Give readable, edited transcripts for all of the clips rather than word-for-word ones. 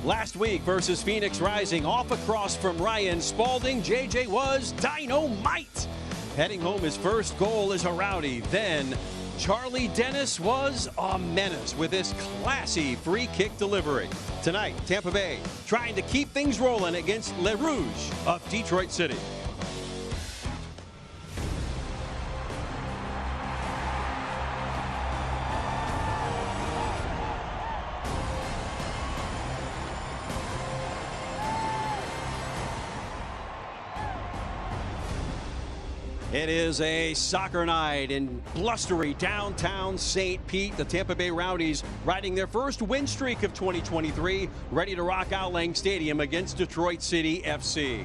Last week versus Phoenix Rising, off across from Ryan Spalding, JJ was dynamite. Heading home his first goal as a Rowdy. Then Charlie Dennis was a menace with his classy free kick delivery. Tonight, Tampa Bay trying to keep things rolling against Le Rouge of Detroit City. It is a soccer night in blustery downtown St. Pete. The Tampa Bay Rowdies riding their first win streak of 2023, ready to rock Al Lang Stadium against Detroit City FC.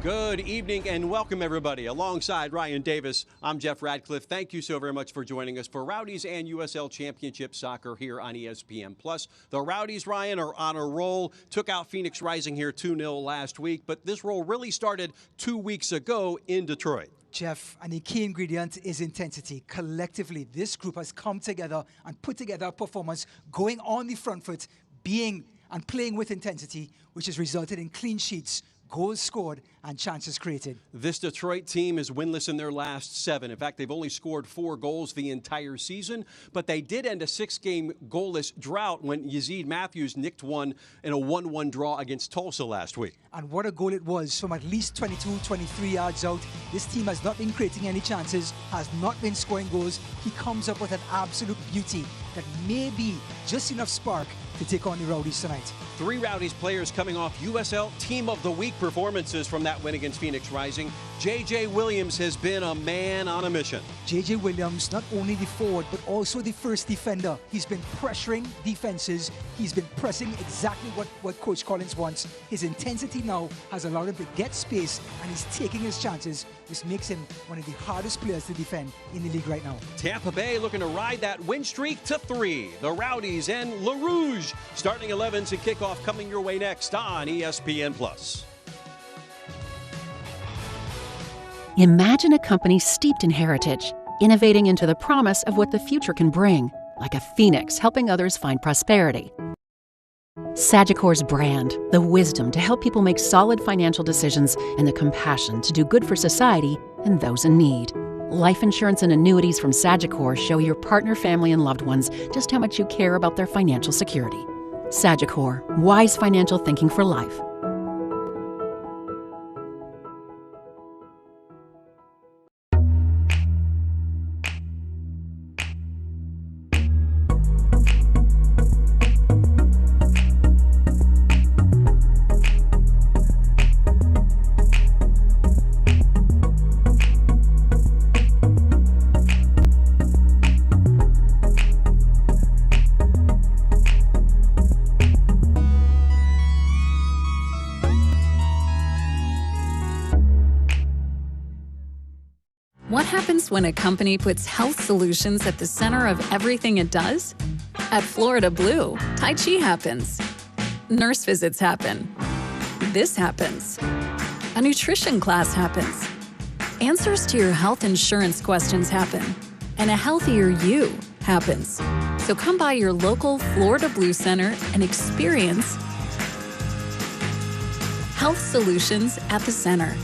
Good evening and welcome everybody. Alongside Ryan Davis, I'm Jeff Radcliffe. Thank you so very much for joining us for Rowdies and USL Championship Soccer here on ESPN+. The Rowdies, Ryan, are on a roll. Took out Phoenix Rising here 2-0 last week, but this roll really started 2 weeks ago in Detroit. Jeff, and the key ingredient is intensity. Collectively, this group has come together and put together a performance going on the front foot, being and playing with intensity, which has resulted in clean sheets, goals scored, and chances created. This Detroit team is winless in their last 7. In fact, they've only scored 4 goals the entire season, but they did end a 6-game goalless drought when Yazid Matthews nicked one in a 1-1 draw against Tulsa last week. And what a goal it was from at least 22, 23 yards out. This team has not been creating any chances, has not been scoring goals. He comes up with an absolute beauty that may be just enough spark to take on the Rowdies tonight. 3 Rowdies players coming off USL Team of the Week performances from that win against Phoenix Rising. J.J. Williams has been a man on a mission. J.J. Williams, not only the forward, but also the first defender. He's been pressuring defenses. He's been pressing exactly what Coach Collins wants. His intensity now has allowed him to get space, and he's taking his chances, which makes him one of the hardest players to defend in the league right now. Tampa Bay looking to ride that win streak to 3. The Rowdies and Le Rouge starting 11s and kickoff coming your way next on ESPN+. Imagine a company steeped in heritage, innovating into the promise of what the future can bring, like a phoenix helping others find prosperity. Sagicor's brand, the wisdom to help people make solid financial decisions and the compassion to do good for society and those in need. Life insurance and annuities from Sagicor show your partner, family, and loved ones just how much you care about their financial security. Sagicor, wise financial thinking for life. What happens when a company puts health solutions at the center of everything it does? At Florida Blue, Tai Chi happens. Nurse visits happen. This happens. A nutrition class happens. Answers to your health insurance questions happen. And a healthier you happens. So come by your local Florida Blue Center and experience health solutions at the center.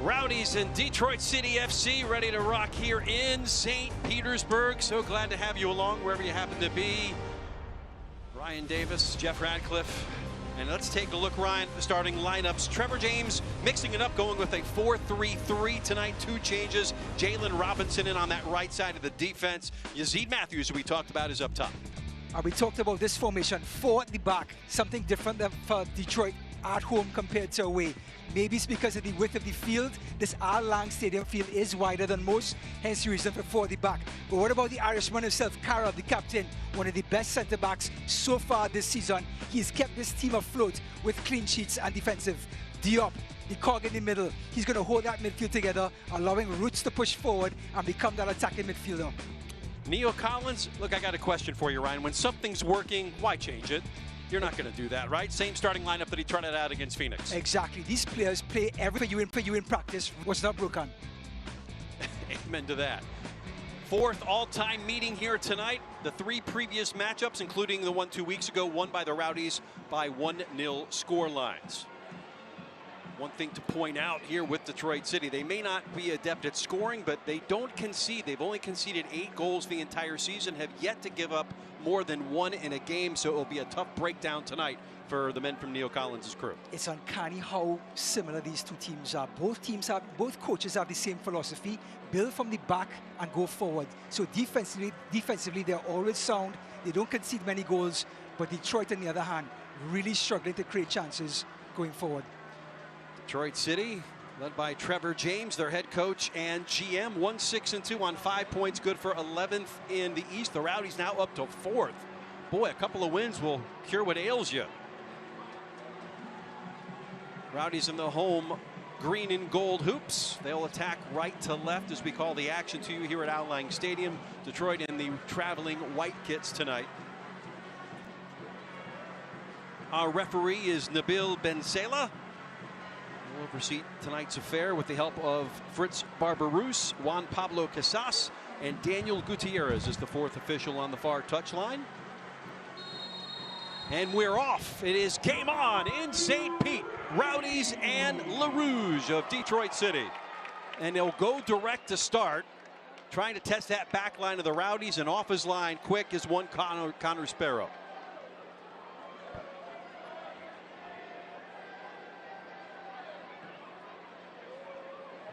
Rowdies and Detroit City FC ready to rock here in St. Petersburg. So glad to have you along wherever you happen to be. Ryan Davis, Jeff Radcliffe. And let's take a look, Ryan, at the starting lineups. Trevor James mixing it up, going with a 4-3-3 tonight. 2 changes. Jalen Robinson in on that right side of the defense. Yazid Matthews, who we talked about, is up top. We talked about this formation for the back, something different than for Detroit at home compared to away. Maybe it's because of the width of the field. This Al Lang Stadium field is wider than most, hence the reason for 40 back. But what about the Irishman himself, Carroll, the captain, one of the best centre-backs so far this season? He's kept this team afloat with clean sheets and defensive. Diop, the cog in the middle, he's going to hold that midfield together, allowing Roots to push forward and become that attacking midfielder. Neil Collins, look, I got a question for you, Ryan. When something's working, why change it? You're not going to do that, right? Same starting lineup that he tried it out against Phoenix. Exactly. These players play every for you in practice. What's not broken? Amen to that. Fourth all-time meeting here tonight. The three previous matchups, including the one 2 weeks ago, won by the Rowdies by 1-0 score lines. One thing to point out here with Detroit City, they may not be adept at scoring, but they don't concede. They've only conceded 8 goals the entire season, have yet to give up more than 1 in a game, so it will be a tough breakdown tonight for the men from Neil Collins' crew. It's uncanny how similar these two teams are. Both coaches have the same philosophy: build from the back and go forward. So defensively they're always sound. They don't concede many goals, but Detroit, on the other hand, really struggling to create chances going forward. Detroit City, led by Trevor James, their head coach and GM, 1-6-2 on 5 points, good for 11th in the East. The Rowdies now up to 4th. Boy, a couple of wins will cure what ails you. Rowdies in the home green and gold hoops. They'll attack right to left as we call the action to you here at Al Lang Stadium. Detroit in the traveling white kits tonight. Our referee is Nabil Bensela. We'll oversee tonight's affair with the help of Fritz Barbarouse, Juan Pablo Casas, and Daniel Gutierrez is the 4th official on the far touchline. And we're off. It is game on in St. Pete. Rowdies and LaRouge of Detroit City. And they'll go direct to start, trying to test that back line of the Rowdies, and off his line quick is one Connor Sparrow.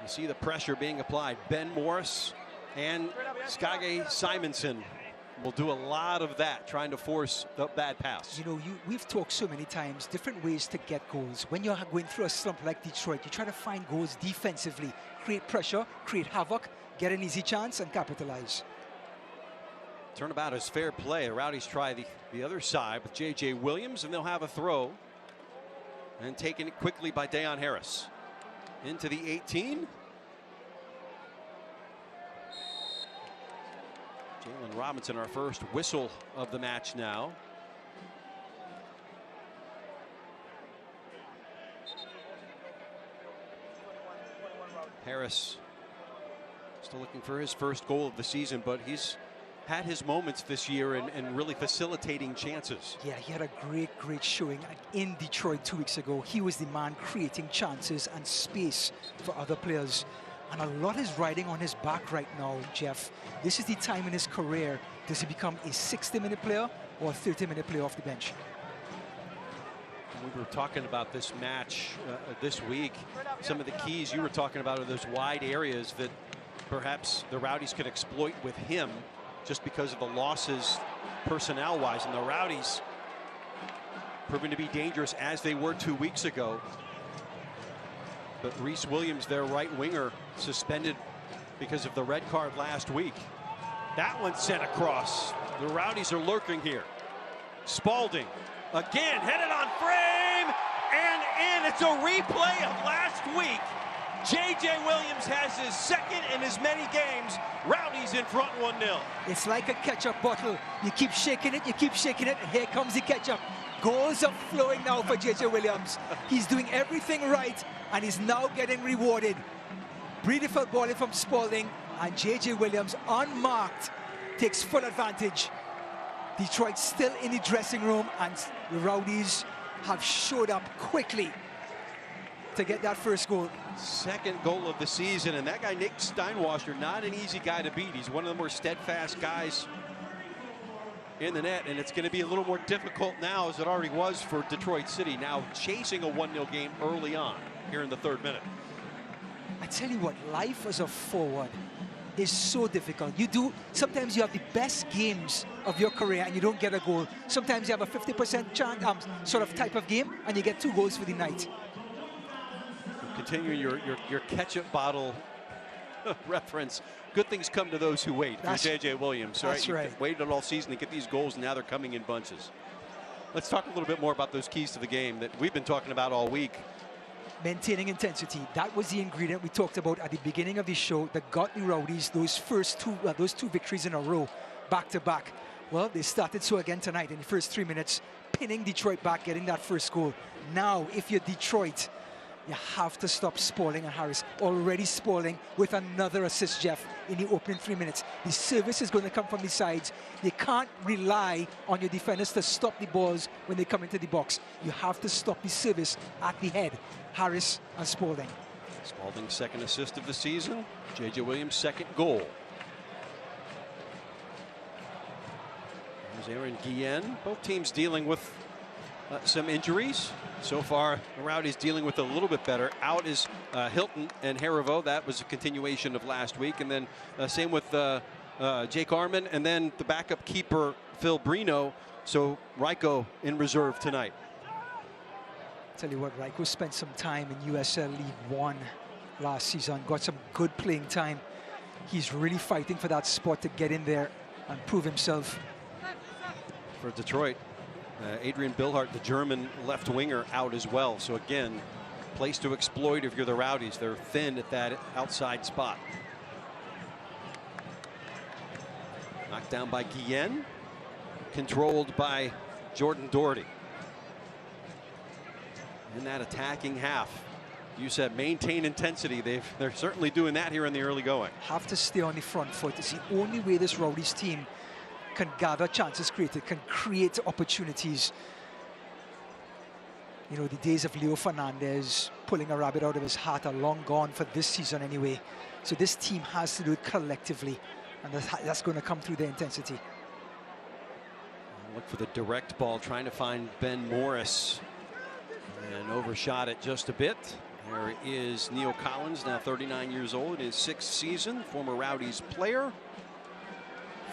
You see the pressure being applied. Ben Morris and Skage Simonson will do a lot of that, trying to force the bad pass. You know, we've talked so many times, different ways to get goals. When you're going through a slump like Detroit, you try to find goals defensively, create pressure, create havoc, get an easy chance, and capitalize. Turnabout is fair play. The Rowdies try the other side with J.J. Williams, and they'll have a throw. And taken quickly by Dayon Harris. Into the 18. Jalen Robinson, our first whistle of the match now. Harris still looking for his first goal of the season, but he's had his moments this year and really facilitating chances. Yeah, he had a great showing in Detroit 2 weeks ago. He was the man creating chances and space for other players. And a lot is riding on his back right now, Jeff. This is the time in his career. Does he become a 60-minute player or a 30-minute player off the bench? We were talking about this match this week. Some of the keys you were talking about are those wide areas that perhaps the Rowdies could exploit with him just because of the losses personnel-wise. And the Rowdies proving to be dangerous as they were 2 weeks ago. But Reese Williams, their right winger, suspended because of the red card last week. That one sent across. The Rowdies are lurking here. Spalding again, headed on frame and in. It's a replay of last week. J.J. Williams has his second in as many games. Rowdies in front 1-0. It's like a ketchup bottle. You keep shaking it, and here comes the ketchup. Goals are flowing now for J.J. Williams. He's doing everything right, and he's now getting rewarded. Beautiful ball from Spalding, and J.J. Williams, unmarked, takes full advantage. Detroit still in the dressing room, and the Rowdies have showed up quickly to get that first goal. Second goal of the season, and that guy Nick Steinwasser, not an easy guy to beat. He's one of the more steadfast guys in the net, and it's going to be a little more difficult now, as it already was for Detroit City, now chasing a 1-0 game early on here in the 3rd minute. I tell you what, life as a forward is so difficult. Sometimes you have the best games of your career and you don't get a goal. Sometimes you have a 50% chance, sort of type of game, and you get 2 goals for the night. Continuing your ketchup bottle reference. Good things come to those who wait. For J.J. Williams, right? That's right. You waited all season to get these goals, and now they're coming in bunches. Let's talk a little bit more about those keys to the game that we've been talking about all week. Maintaining intensity. That was the ingredient we talked about at the beginning of the show that got the Rowdies those two victories in a row, back to back. Well, they started so again tonight in the first 3 minutes, pinning Detroit back, getting that first goal. Now, if you're Detroit, you have to stop Spaulding and Harris. Already Spaulding with another assist, Jeff, in the opening 3 minutes. The service is going to come from the sides. You can't rely on your defenders to stop the balls when they come into the box. You have to stop the service at the head. Harris and Spaulding. Spaulding's second assist of the season. J.J. Williams' second goal. There's Aaron Guillen. Both teams dealing with some injuries. So far, the Rowdies dealing with a little bit better. Out is Hilton and Harivo. That was a continuation of last week. And then same with Jake Arman. And then the backup keeper, Phil Brino. So Ryko in reserve tonight. Tell you what, Ryko spent some time in USL League One last season. Got some good playing time. He's really fighting for that spot to get in there and prove himself. For Detroit, Adrian Billhart, the German left winger, out as well. So again, place to exploit if you're the Rowdies. They're thin at that outside spot. Knocked down by Guillen, controlled by Jordan Doherty. In that attacking half, you said maintain intensity. They're certainly doing that here in the early going. Have to stay on the front foot. It's the only way this Rowdies team can gather chances created, can create opportunities. You know, the days of Leo Fernandez pulling a rabbit out of his hat are long gone for this season anyway. So this team has to do it collectively, and that's going to come through their intensity. Look for the direct ball, trying to find Ben Morris, and overshot it just a bit. There is Neil Collins, now 39 years old, in his 6th season, former Rowdies player.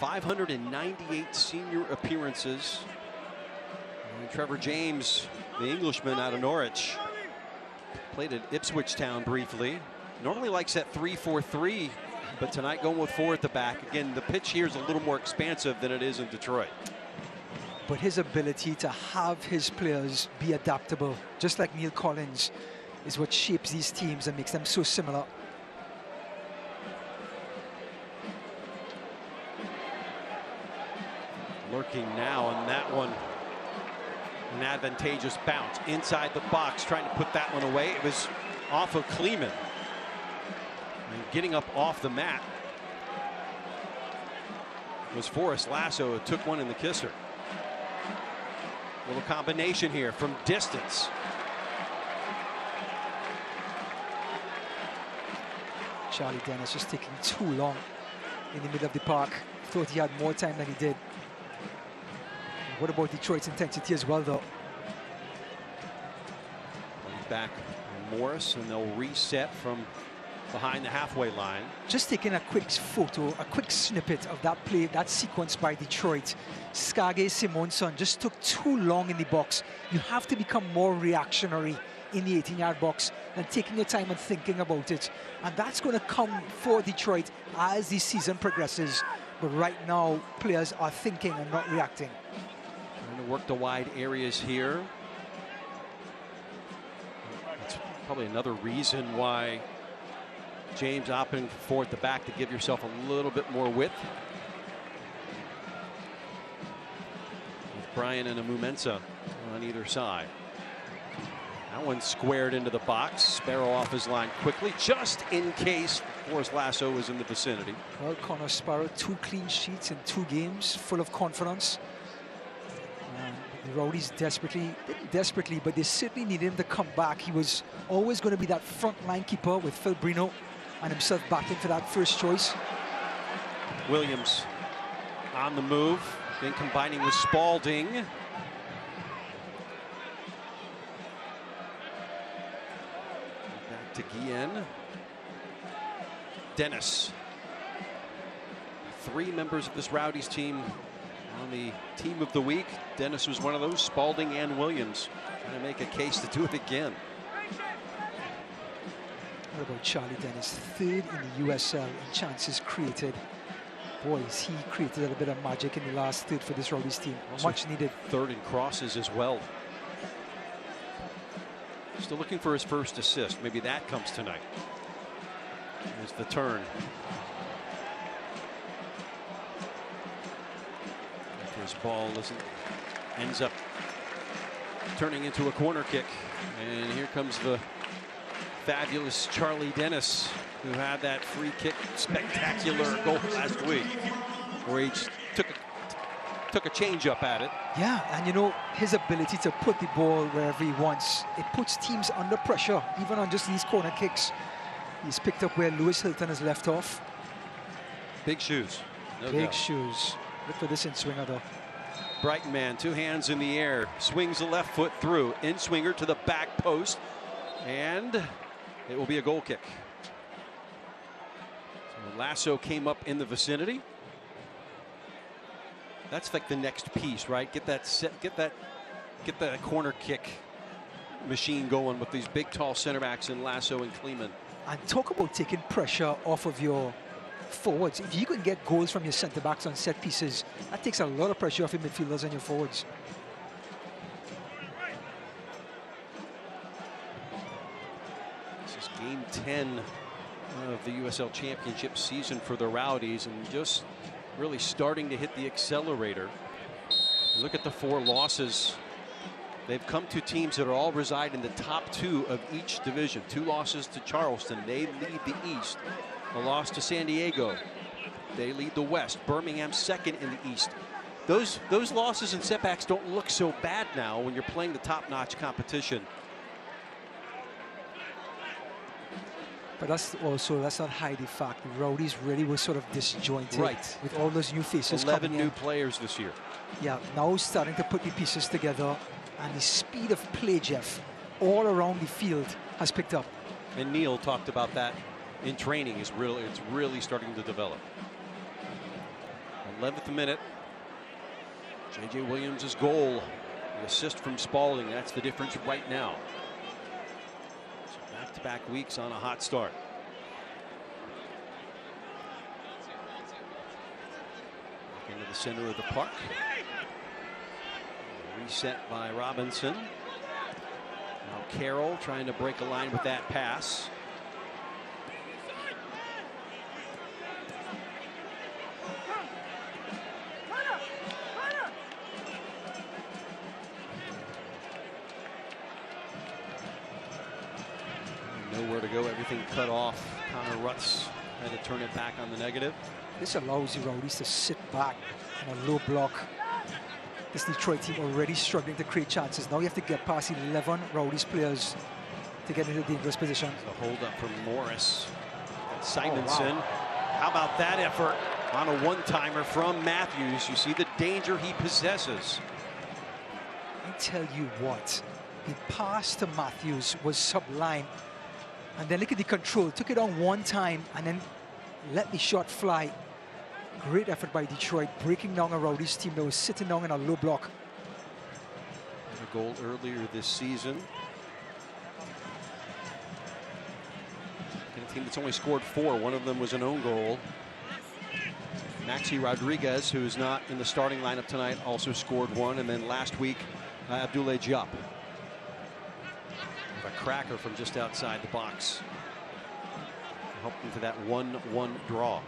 598 senior appearances. And Trevor James, the Englishman out of Norwich, played at Ipswich Town briefly. Normally likes that 3-4-3, but tonight going with 4 at the back. Again, the pitch here is a little more expansive than it is in Detroit. But his ability to have his players be adaptable, just like Neil Collins, is what shapes these teams and makes them so similar. Lurking now on that one. An advantageous bounce inside the box, trying to put that one away. It was off of Kleeman. And getting up off the mat was Forrest Lasso, who took one in the kisser. Little combination here from distance. Charlie Dennis just taking too long in the middle of the park. Thought he had more time than he did. What about Detroit's intensity as well, though? Back Morris, and they'll reset from behind the halfway line. Just taking a quick photo, a quick snippet of that play, that sequence by Detroit. Skage Simonson just took too long in the box. You have to become more reactionary in the 18-yard box than taking your time and thinking about it. And that's going to come for Detroit as the season progresses. But right now, players are thinking and not reacting. Trying to work the wide areas here. That's probably another reason why James opting for 4 at the back, to give yourself a little bit more width. With Brian and Amumensa on either side. That one squared into the box. Sparrow off his line quickly, just in case Forrest Lasso was in the vicinity. Well, Connor Sparrow, 2 clean sheets in 2 games, full of confidence. The Rowdies didn't desperately, but they certainly needed him to come back. He was always going to be that front line keeper with Phil Brino and himself batting for that first choice. Williams on the move, then combining with Spaulding. Back to Guillen. Dennis 3 members of this Rowdies team on the team of the week. Dennis was one of those, Spalding and Williams. Trying to make a case to do it again. What about Charlie Dennis? 3rd in the USL in chances created. Boys, he created a little bit of magic in the last 3rd for this Rowdies team. Also much needed. 3rd in crosses as well. Still looking for his first assist. Maybe that comes tonight. There's the turn. His ball ends up turning into a corner kick. And here comes the fabulous Charlie Dennis, who had that free kick spectacular goal last week, where he took a change up at it. Yeah, and you know, his ability to put the ball wherever he wants, it puts teams under pressure, even on just these corner kicks. He's picked up where Lewis Hilton has left off. Big shoes. No Big doubt. shoes. Look for this in-swinger, though. Brighton man, 2 hands in the air, swings the left foot through, in-swinger to the back post, and it will be a goal kick. So Lasso came up in the vicinity. That's like the next piece, right? Get that corner kick machine going with these big, tall center backs in Lasso and Kleeman. And talk about taking pressure off of your forwards. If you can get goals from your center backs on set pieces, that takes a lot of pressure off your midfielders and your forwards. This is game 10 of the USL Championship season for the Rowdies, and just really starting to hit the accelerator. Look at the 4 losses. They've come to teams that are all reside in the top 2 of each division. 2 losses to Charleston. They lead the East. A loss to San Diego. They lead the West. Birmingham 2nd in the East. Those losses and setbacks don't look so bad now when you're playing the top-notch competition. But let's not hide the fact the Rowdies really were sort of disjointed, right, with all those new faces 11 coming new in. players this year. Yeah, now starting to put the pieces together, and the speed of play, Jeff, all around the field has picked up. And Neil talked about that in training. It's really starting to develop. 11th minute. J.J. Williams' goal. The assist from Spalding. That's the difference right now. So back-to-back weeks on a hot start. Back into the center of the park. Reset by Robinson. Now Carroll trying to break a line with that pass. Nowhere to go, everything cut off. Connor Rutz had to turn it back on the negative. This allows the Rowdies to sit back in a low block. This Detroit team already struggling to create chances. Now you have to get past 11 Rowdies players to get into a dangerous position. A hold up from Morris. Simonson. Oh, wow. How about that effort on a one-timer from Matthews? You see the danger he possesses. I tell you what, the pass to Matthews was sublime. And then look at the control. Took it on one time and then let the shot fly. Great effort by Detroit, breaking down a Rowdies team that was sitting down in a low block. And a goal earlier this season. And a team that's only scored 4. One of them was an own goal. Maxi Rodriguez, who's not in the starting lineup tonight, also scored 1. And then last week, Abdoulaye Diop. A cracker from just outside the box. Helped into that 1-1 draw.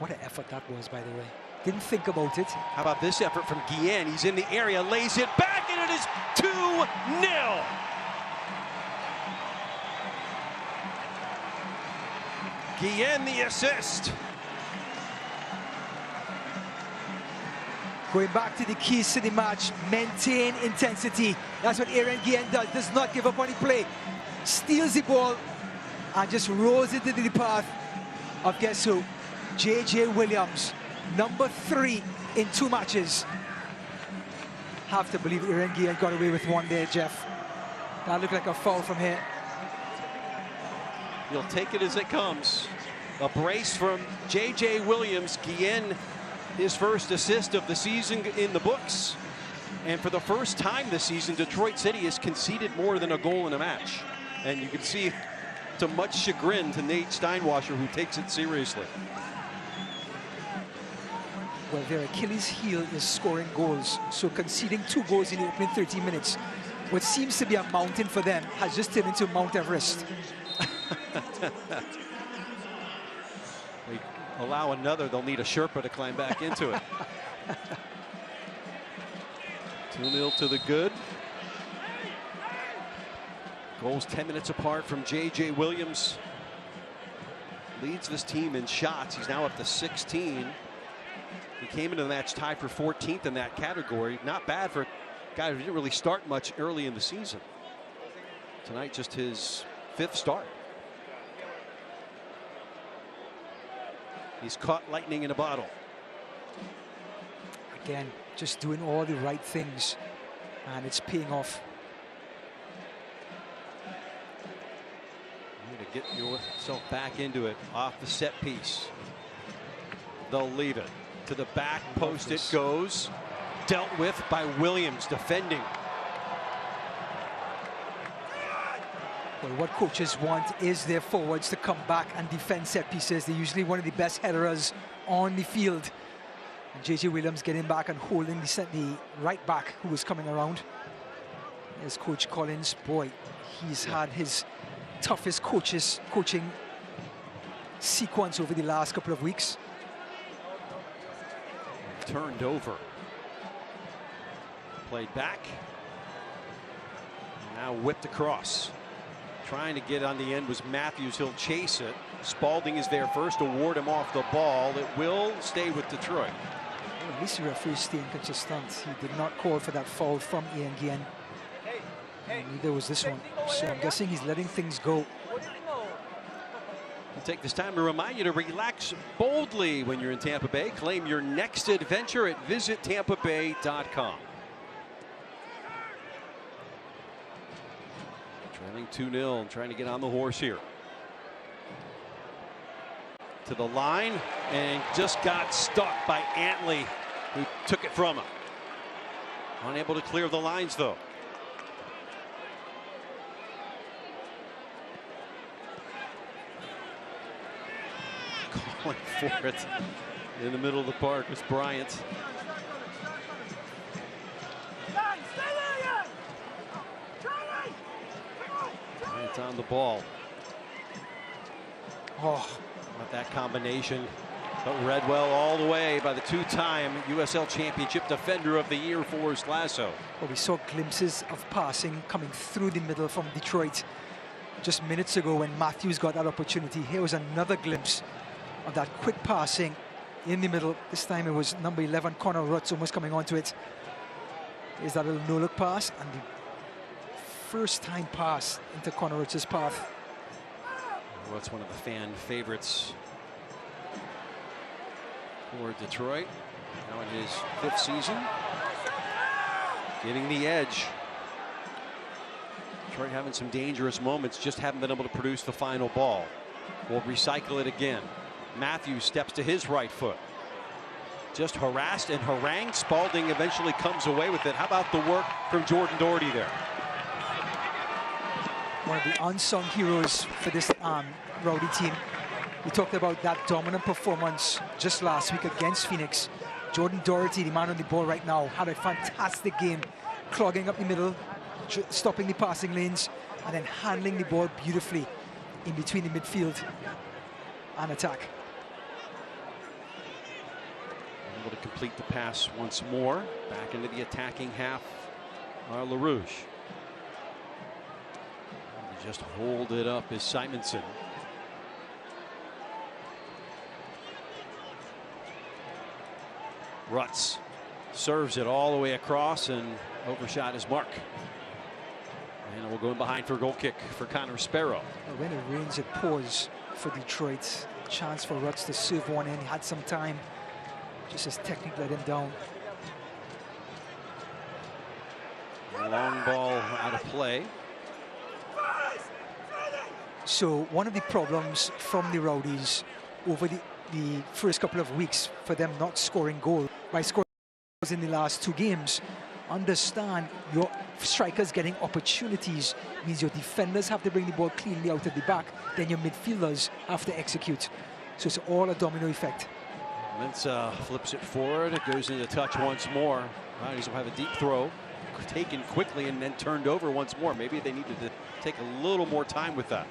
What an effort that was, by the way. Didn't think about it. How about this effort from Guillen? He's in the area, lays it back, and it is 2-0. Guillen the assist. Going back to the keys to the match, maintain intensity. That's what Aaron Guillen does not give up on the play. Steals the ball and just rolls it into the path of guess who? J.J. Williams, number 3 in 2 matches. Have to believe Aaron Guillen got away with one there, Jeff. That looked like a foul from here. He'll take it as it comes. A brace from J.J. Williams. Guillen, his first assist of the season in the books. And for the first time this season, Detroit City has conceded more than a goal in a match. And you can see to much chagrin to Nate Steinwasser, who takes it seriously. Well, their Achilles heel is scoring goals. So conceding 2 goals in the opening 30 minutes, what seems to be a mountain for them has just turned into Mount Everest. They allow another, they'll need a Sherpa to climb back into it. 2-0 to the good. Goals 10 minutes apart from J.J. Williams. Leads this team in shots. He's now up to 16. He came into the match tied for 14th in that category. Not bad for a guy who didn't really start much early in the season. Tonight, just his 5th start. He's caught lightning in a bottle. Again, just doing all the right things, and it's paying off. You need to get yourself back into it off the set piece. They'll leave it. To the back post it goes. Dealt with by Williams, defending. Well, what coaches want is their forwards to come back and defend set pieces. They're usually one of the best headers on the field. And J.J. Williams getting back and holding the right back who was coming around. There's Coach Collins. Boy, he's had his toughest coaching sequence over the last couple of weeks. Turned over. Played back. Now whipped across. Trying to get on the end was Matthews. He'll chase it. Spalding is there first to ward him off the ball. It will stay with Detroit. Well, at least the referee is staying consistent. He did not call for that foul from Ian Guillen. And neither was this one. So I'm guessing he's letting things go. We'll take this time to remind you to relax boldly when you're in Tampa Bay. Claim your next adventure at visitampabay.com. Trailing 2-0, trying to get on the horse here. To the line, and just got stuck by Antley, who took it from him. Unable to clear the lines, though. Calling for it in the middle of the park was Bryant. It's on the ball. Oh, Not that combination, but read well all the way by the 2-time USL Championship Defender of the Year, Forrest Lasso. well, we saw glimpses of passing coming through the middle from Detroit just minutes ago when Matthews got that opportunity. Here was another glimpse of that quick passing in the middle. This time it was number 11, Connor Rutz, almost coming onto it. There's that little no-look pass, and the first-time pass into Connor Rutz's path. Rutz, one of the fan favorites for Detroit. Now in his 5th season. Getting the edge. Detroit having some dangerous moments, just haven't been able to produce the final ball. We'll recycle it again. Matthews steps to his right foot. Just harassed and harangued. Spalding eventually comes away with it. How about the work from Jordan Doherty there? One of the unsung heroes for this Rowdy team. We talked about that dominant performance just last week against Phoenix. Jordan Doherty, the man on the ball right now, had a fantastic game, clogging up the middle, stopping the passing lanes, and then handling the ball beautifully in between the midfield and attack. Able to complete the pass once more. Back into the attacking half are LaRouche. Just hold it up is Simonson. Rutz serves it all the way across and overshot his mark. And we'll go in behind for a goal kick for Connor Sparrow. When it rains, it pours for Detroit. Chance for Rutz to serve one in. He had some time. Just his technique let him down. Long ball out of play. So one of the problems from the Rowdies over the first couple of weeks for them not scoring goal by scoring goals in the last 2 games. Understand your strikers getting opportunities means your defenders have to bring the ball cleanly out of the back, then your midfielders have to execute. So it's all a domino effect. Mensah flips it forward. It goes into touch once more. Rowdies will have a deep throw taken quickly and then turned over once more. Maybe they needed to take a little more time with that.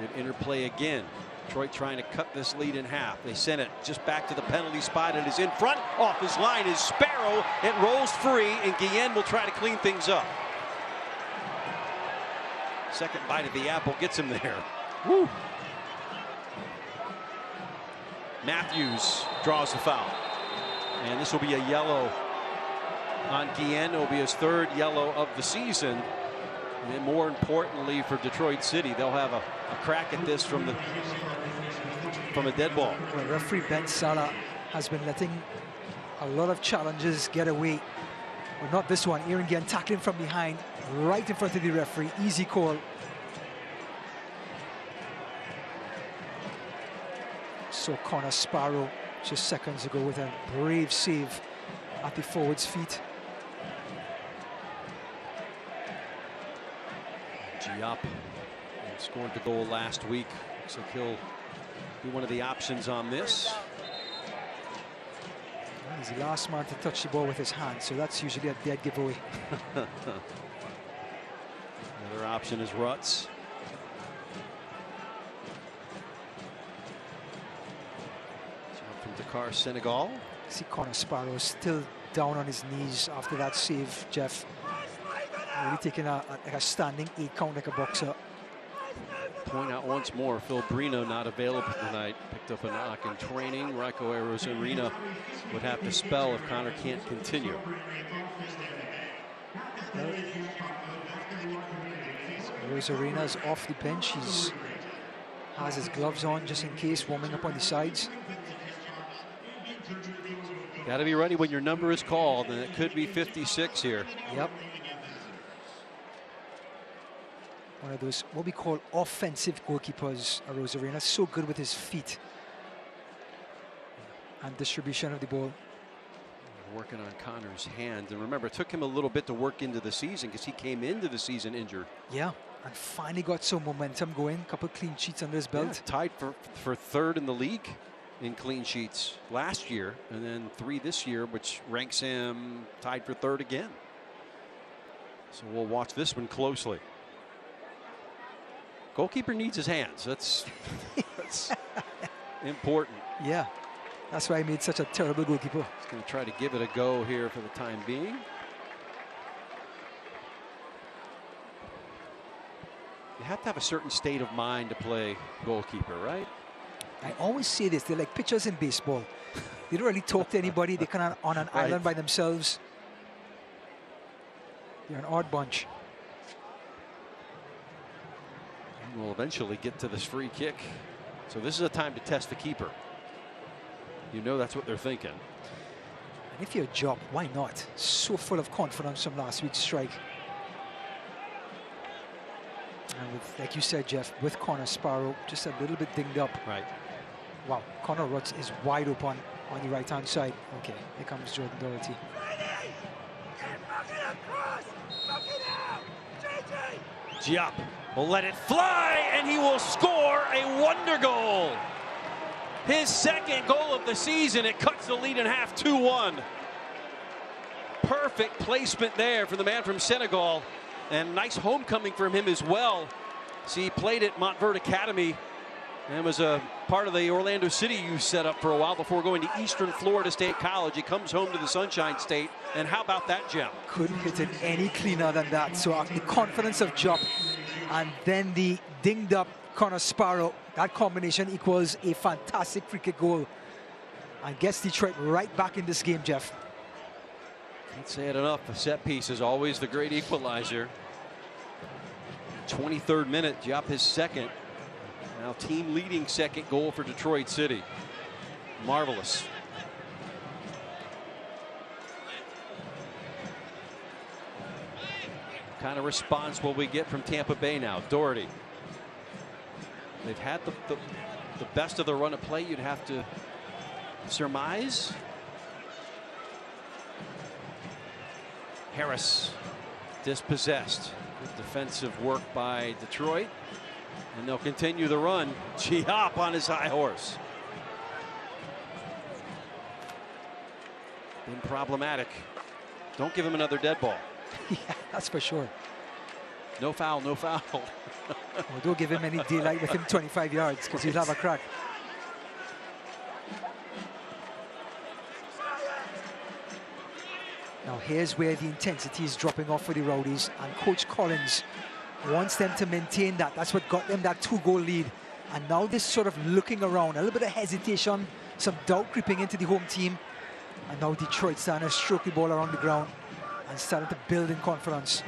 Good interplay again. Detroit trying to cut this lead in half. They sent it just back to the penalty spot. It is in front. Off his line is Sparrow. It rolls free, and Guillen will try to clean things up. Second bite of the apple gets him there. Woo. Matthews draws the foul. And this will be a yellow on Guillen. It will be his 3rd yellow of the season. And more importantly for Detroit City, they'll have a crack at this from a dead ball. Well, referee Ben Salah has been letting a lot of challenges get away. But not this one. Aaron Guillen tackling from behind, right in front of the referee. Easy call. So Connor Sparrow just seconds ago with a brave save at the forward's feet. Giap scored the goal last week. Looks like he'll be one of the options on this. He's the last man to touch the ball with his hand, so that's usually a dead giveaway. Another option is Rutz. From Dakar, Senegal. See Connor Sparrow still down on his knees after that save, Jeff. Really taking like a standing 8 count like a boxer. Point out once more, Phil Brino not available tonight. Picked up a knock in training. Raico Arozarena would have to spell if Connor can't continue. Arozarena's off the bench. He has his gloves on just in case, warming up on the sides. Got to be ready when your number is called, and it could be 56 here. Yep. One of those, what we call offensive goalkeepers, Arozarena, so good with his feet and distribution of the ball. Working on Connor's hand, and remember, it took him a little bit to work into the season because he came into the season injured. Yeah, and finally got some momentum going. A couple clean sheets under his belt. Yeah, tied for 3rd in the league in clean sheets last year, and then 3 this year, which ranks him tied for 3rd again. So we'll watch this one closely. Goalkeeper needs his hands. That's important. Yeah, that's why he made such a terrible goalkeeper. He's going to try to give it a go here for the time being. You have to have a certain state of mind to play goalkeeper, right? I always say this, they're like pitchers in baseball. They don't really talk to anybody. They're kind of on an island by themselves. They're an odd bunch. We'll eventually get to this free kick. So this is a time to test the keeper. You know that's what they're thinking. And if you're Job, why not? So full of confidence from last week's strike. And with, like you said, Jeff, with Connor Sparrow just a little bit dinged up. Right. Wow, Connor Rutz is wide open on the right-hand side. Okay, here comes Jordan Doherty. Giap will let it fly, and he will score a wonder goal. His 2nd goal of the season. It cuts the lead in half, 2-1. Perfect placement there for the man from Senegal, and nice homecoming from him as well. See, he played at Montverde Academy and was a part of the Orlando City youth setup for a while before going to Eastern Florida State College. He comes home to the Sunshine State, and how about that gem? Couldn't hit it any cleaner than that. So the confidence of Job and then the dinged up Connor Sparrow, that combination equals a fantastic free kick goal and gets Detroit right back in this game, Jeff. Can't say it enough. The set piece is always the great equalizer. 23rd minute, Giap his 2nd. Now team leading 2nd goal for Detroit City. Marvelous. What kind of response will we get from Tampa Bay now? Doherty. They've had the best of the run of play, you'd have to surmise. Harris dispossessed. Good defensive work by Detroit. And they'll continue the run. G-Hop on his high horse. Been problematic. Don't give him another dead ball. Yeah, that's for sure. No foul, no foul. Well, don't give him any daylight with him 25 yards because he'll have a crack. Now here's where the intensity is dropping off for the Rowdies, and Coach Collins wants them to maintain that. That's what got them that 2-goal lead. And now this sort of looking around, a little bit of hesitation, some doubt creeping into the home team. And now Detroit starting to stroke the ball around the ground and starting to build in confidence.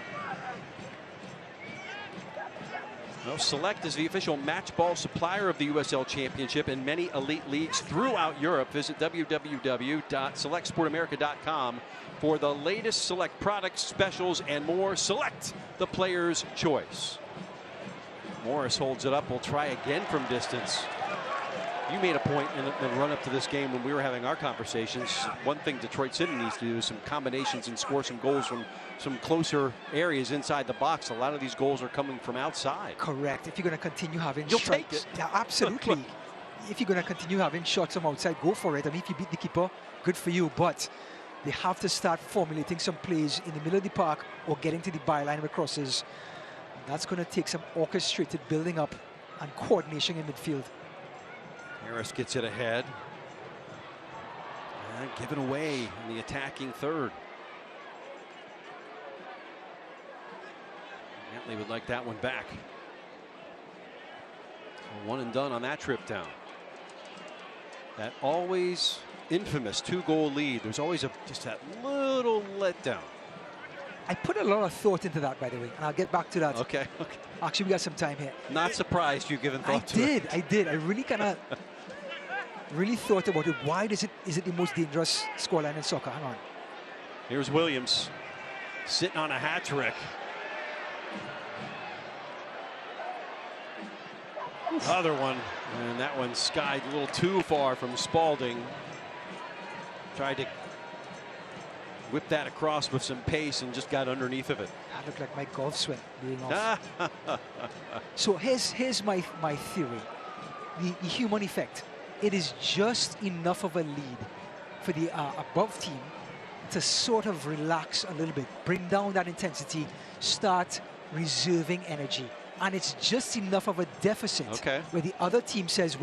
Well, Select is the official match ball supplier of the USL Championship and many elite leagues throughout Europe. Visit www.selectsportamerica.com for the latest Select products, specials, and more. Select, the player's choice. Morris holds it up. We'll try again from distance. You made a point in the run up to this game when we were having our conversations. One thing Detroit City needs to do is some combinations and score some goals from some closer areas inside the box. A lot of these goals are coming from outside. Correct. If you're going to continue having You'll shots, take it. Yeah, absolutely. If you're going to continue having shots from outside, go for it. I mean, if you beat the keeper, good for you. But they have to start formulating some plays in the middle of the park or getting to the byline with crosses. That's going to take some orchestrated building up and coordination in midfield. Harris gets it ahead. And given away in the attacking third. Antley would like that one back. So one and done on that trip down. That always infamous 2-goal lead. There's always just that little letdown. I put a lot of thought into that, by the way, and I'll get back to that. Okay. Actually, we got some time here. Not surprised you've given thought to it. I did. I really kind of really thought about it. Why is it the most dangerous scoreline in soccer? Hang on. Here's Williams sitting on a hat trick. Other one, and that one skied a little too far from Spalding. Tried to whip that across with some pace and just got underneath of it. That looked like my golf swing being off. So here's my theory. The human effect. It is just enough of a lead for the above team to sort of relax a little bit, bring down that intensity, start reserving energy. And it's just enough of a deficit where the other team says,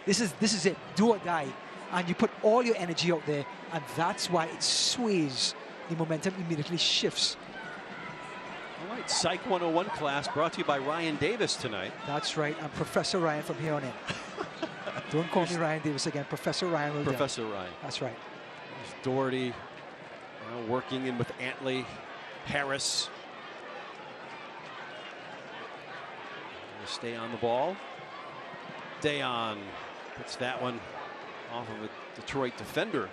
this is it, do or die. And you put all your energy out there, and that's why it sways. The momentum immediately shifts. All right, Psych 101 class brought to you by Ryan Davis tonight. That's right, I'm Professor Ryan from here on in. Don't call me Ryan Davis again, Professor Ryan will Professor Ryan. That's right. There's Doherty working in with Antley, Harris. Stay on the ball. Dayon puts that one off of a Detroit defender.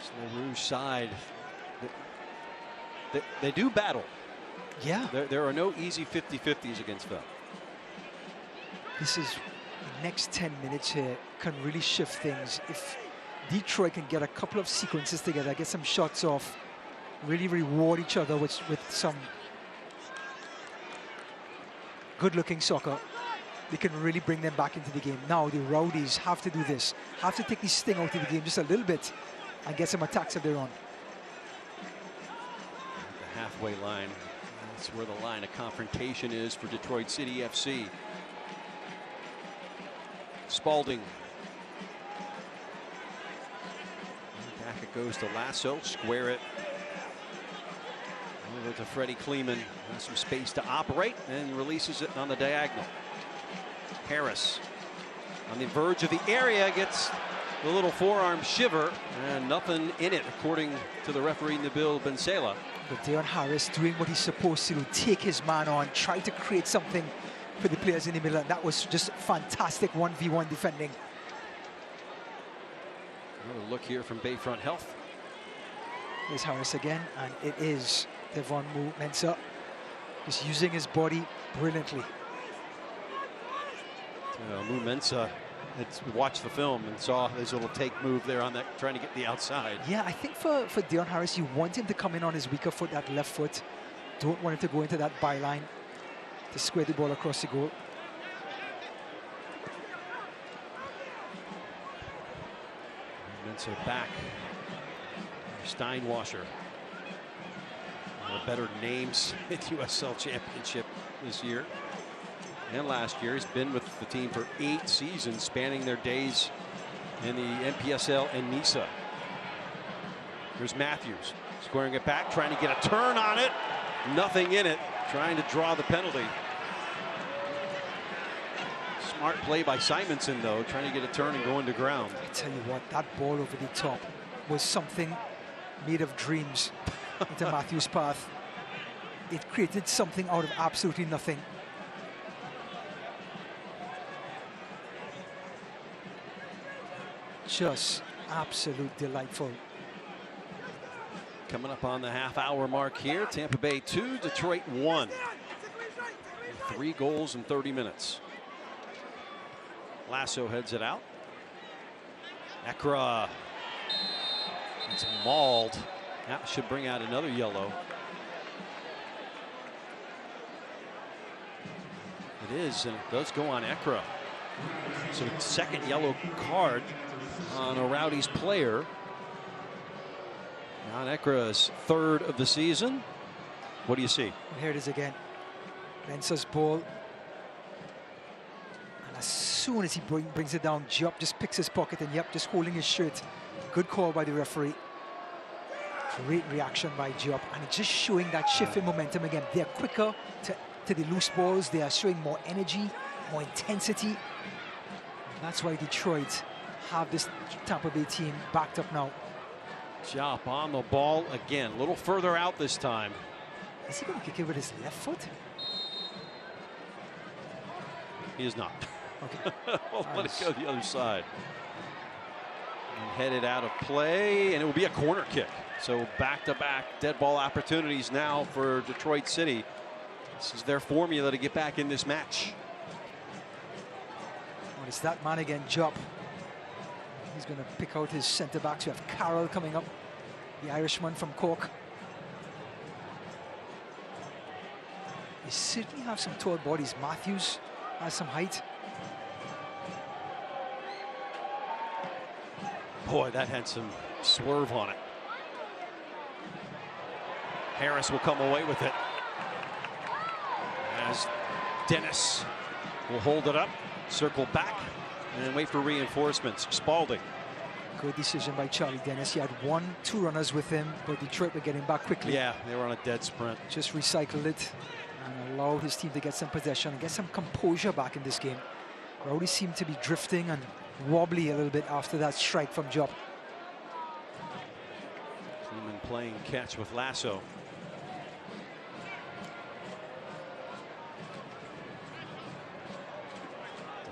So the Rouge side, they do battle. Yeah. There are no easy 50-50s against them. This is the next 10 minutes here can really shift things. If Detroit can get a couple of sequences together, get some shots off, really reward each other with some good-looking soccer, they can really bring them back into the game. Now the Rowdies have to do this, have to take the sting out of the game just a little bit and get some attacks of their own. The halfway line, that's where the line of confrontation is for Detroit City FC. Spalding. Back it goes to Lasso, square it. Over to Freddie Kleeman, has some space to operate and releases it on the diagonal. Harris on the verge of the area gets the little forearm shiver and nothing in it according to the referee Nabil Bensela. But Dayon Harris doing what he's supposed to do, take his man on, try to create something for the players in the middle, and that was just fantastic 1v1 defending. Another look here from Bayfront Health. There's Harris again, and it is Devon Mensah. He's using his body brilliantly. Mumensa had watched the film and saw his little take move there on that, trying to get the outside. Yeah, I think for Dion Harris, you want him to come in on his weaker foot, that left foot. Don't want him to go into that byline to square the ball across the goal. Mumensa back. Steinwasser. One of the better names at USL Championship this year and last year. He's been with the team for 8 seasons, spanning their days in the NPSL and NISA. Here's Matthews squaring it back, trying to get a turn on it. Nothing in it, trying to draw the penalty. Smart play by Simonson, though, trying to get a turn and go into ground. I tell you what, that ball over the top was something made of dreams into Matthews' path. It created something out of absolutely nothing. Just absolute delightful. Coming up on the half-hour mark here. Tampa Bay 2, Detroit 1. 3 goals in 30 minutes. Lasso heads it out. Ekra. It's mauled. That should bring out another yellow. It is, and it does go on Ekra. So second yellow card on a Rowdies player. On Ekra's 3rd of the season. What do you see? Here it is again. Lensa's ball. And as soon as he brings it down, Diop just picks his pocket and just holding his shirt. Good call by the referee. Great reaction by Diop. And it's just showing that shift in momentum again. They're quicker to the loose balls. They are showing more energy, more intensity. And that's why Detroit have this Tampa Bay team backed up now. Diop on the ball again, a little further out this time. Is he going to kick it with his left foot? He is not. Okay. Let it go the other side. And headed out of play, and it will be a corner kick. So back-to-back dead ball opportunities now for Detroit City. This is their formula to get back in this match. Well, it's that man again, Diop. He's going to pick out his centre backs. We have Carroll coming up, the Irishman from Cork. They certainly have some tall bodies. Matthews has some height. Boy, that had some swerve on it. Harris will come away with it. As Dennis will hold it up, circle back, and wait for reinforcements. Spalding. Good decision by Charlie Dennis. He had 1-2 runners with him, but Detroit were getting back quickly. Yeah, they were on a dead sprint. Just recycled it and allowed his team to get some possession and get some composure back in this game. Rowdies seemed to be drifting and wobbly a little bit after that strike from Diop. Kleeman playing catch with Lasso.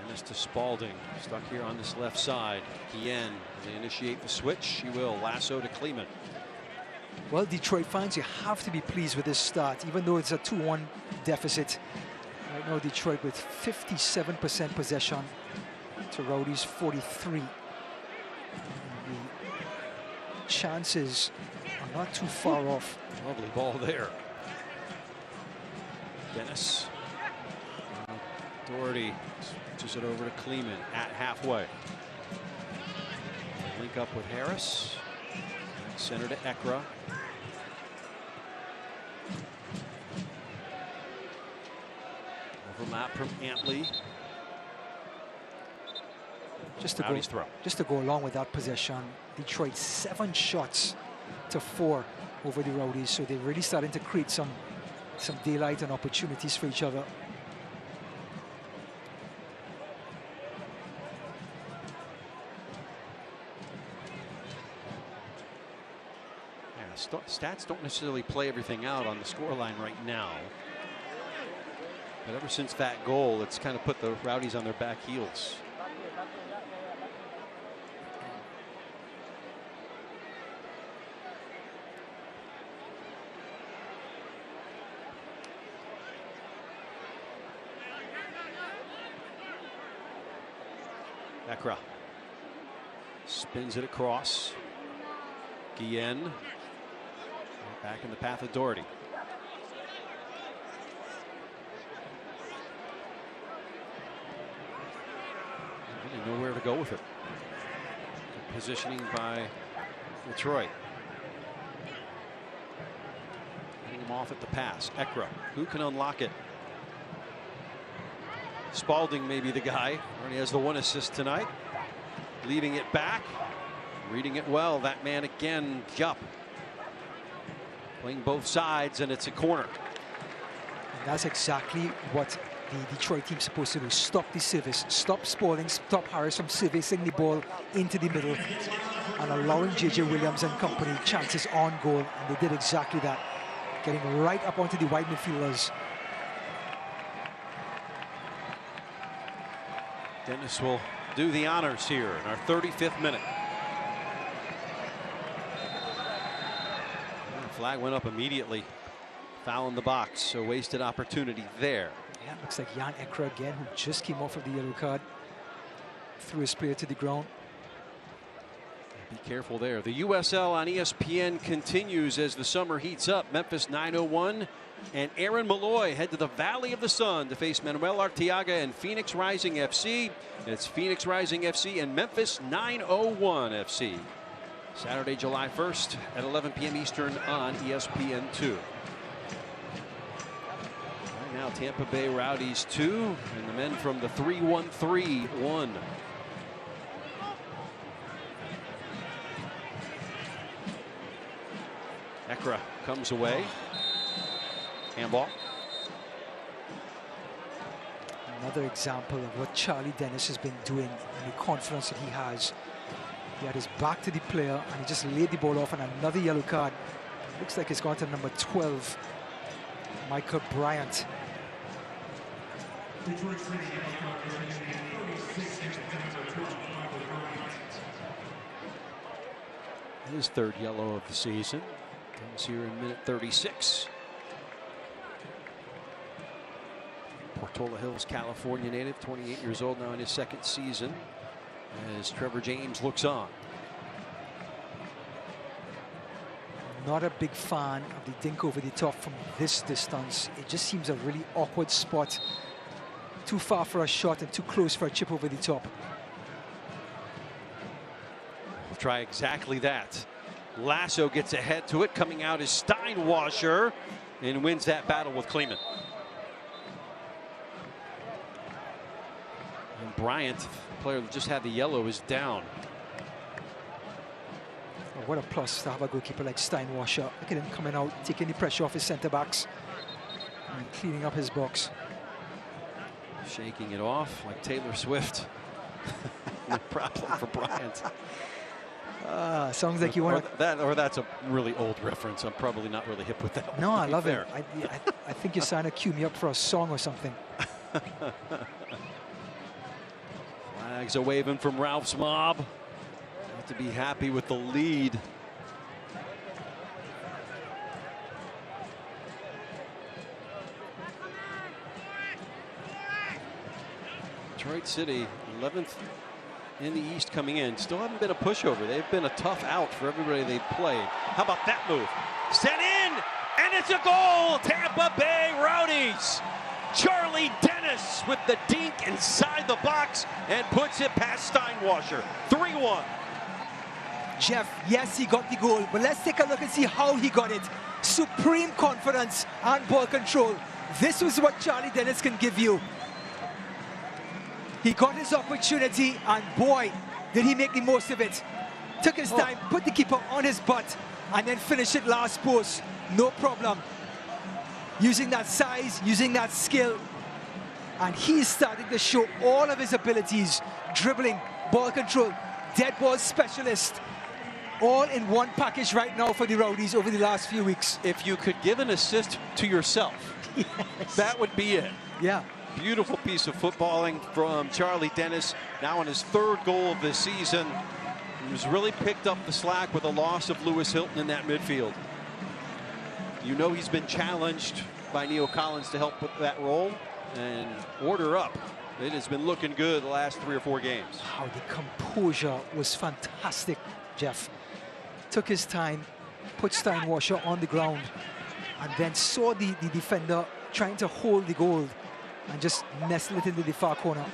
Dennis to Spalding, stuck here on this left side. Guillen, they initiate the switch. She will. Lasso to Kleeman. Well, Detroit fans, you have to be pleased with this start, even though it's a 2-1 deficit. Right now, Detroit with 57% possession to Rowdies 43. And the chances are not too far off. Lovely ball there. Dennis. Doherty switches it over to Kleeman at halfway. Link up with Harris. Center to Ekra. Overlap from Antley. Just to go along with that possession, Detroit 7 shots to 4 over the Rowdies, so they're really starting to create some daylight and opportunities for each other. Stats don't necessarily play everything out on the scoreline right now. But ever since that goal, it's kind of put the Rowdies on their back heels. Ekra spins it across. Guillen back in the path of Doherty. Really nowhere to go with it. Good positioning by Detroit. Getting him off at the pass. Ekra, who can unlock it? Spalding may be the guy. Already has the 1 assist tonight. Leaving it back. Reading it well. That man again, Jupp. Playing both sides, and it's a corner. And that's exactly what the Detroit team's supposed to do. Stop the service. Stop Spalding. Stop Harris from servicing the ball into the middle and allowing J.J. Williams and company chances on goal. And they did exactly that. Getting right up onto the wide midfielders. Dennis will do the honors here in our 35th minute. The flag went up immediately. Foul in the box, so wasted opportunity there. Yeah, it looks like Jan Ekra again, who just came off of the yellow card. Threw his player to the ground. Be careful there. The USL on ESPN continues as the summer heats up. Memphis 901 and Aaron Malloy head to the Valley of the Sun to face Manuel Arteaga and Phoenix Rising FC. It's Phoenix Rising FC and Memphis 901 FC. Saturday, July 1st at 11 p.m. Eastern on ESPN2. Right now, Tampa Bay Rowdies 2 and the men from the 3-1-3 1. Ekra comes away. Handball. Another example of what Charlie Dennis has been doing and the confidence that he has. He had his back to the player and he just laid the ball off, and another yellow card. Looks like it's gone to number 12, Michael Bryant. His third yellow of the season. Comes here in minute 36. Portola Hills, California native, 28 years old now in his second season, as Trevor James looks on. Not a big fan of the dink over the top from this distance. It just seems a really awkward spot. Too far for a shot and too close for a chip over the top. We'll try exactly that. Lasso gets ahead to it. Coming out is Steinwasser and wins that battle with Kleeman. And Bryant, the player that just had the yellow, is down. Oh, what a plus to have a goalkeeper like Steinwasser. Look at him coming out, taking the pressure off his centre backs and cleaning up his box. Shaking it off like Taylor Swift. No problem for Bryant. Sounds like you want to... Or that's a really old reference. I'm probably not really hip with that one. No, I love it. I think you're trying to cue me up for a song or something. Flags are waving from Ralph's mob. Have to be happy with the lead. Detroit City, 11th in the East coming in. Still haven't been a pushover. They've been a tough out for everybody they've played. How about that move? Sent in, and it's a goal! Tampa Bay Rowdies! Charlie Dennis with the dink inside the box and puts it past Steinwasser. 3-1. Jeff, yes, he got the goal, but let's take a look and see how he got it. Supreme confidence and ball control. This was what Charlie Dennis can give you. He got his opportunity, and boy, did he make the most of it. Took his time, put the keeper on his butt, and then finished it last post. No problem. Using that size, using that skill. And he's starting to show all of his abilities. Dribbling, ball control, dead ball specialist. All in one package right now for the Rowdies over the last few weeks. If you could give an assist to yourself, yes, that would be it. Yeah. Beautiful piece of footballing from Charlie Dennis, now on his third goal of the season. He's really picked up the slack with the loss of Lewis Hilton in that midfield. You know he's been challenged by Neil Collins to help with that role and order up. It has been looking good the last 3 or 4 games. How the composure was fantastic, Jeff. Took his time, put Steinwasser on the ground, and then saw the defender trying to hold the goal and just nestle it into the far corner.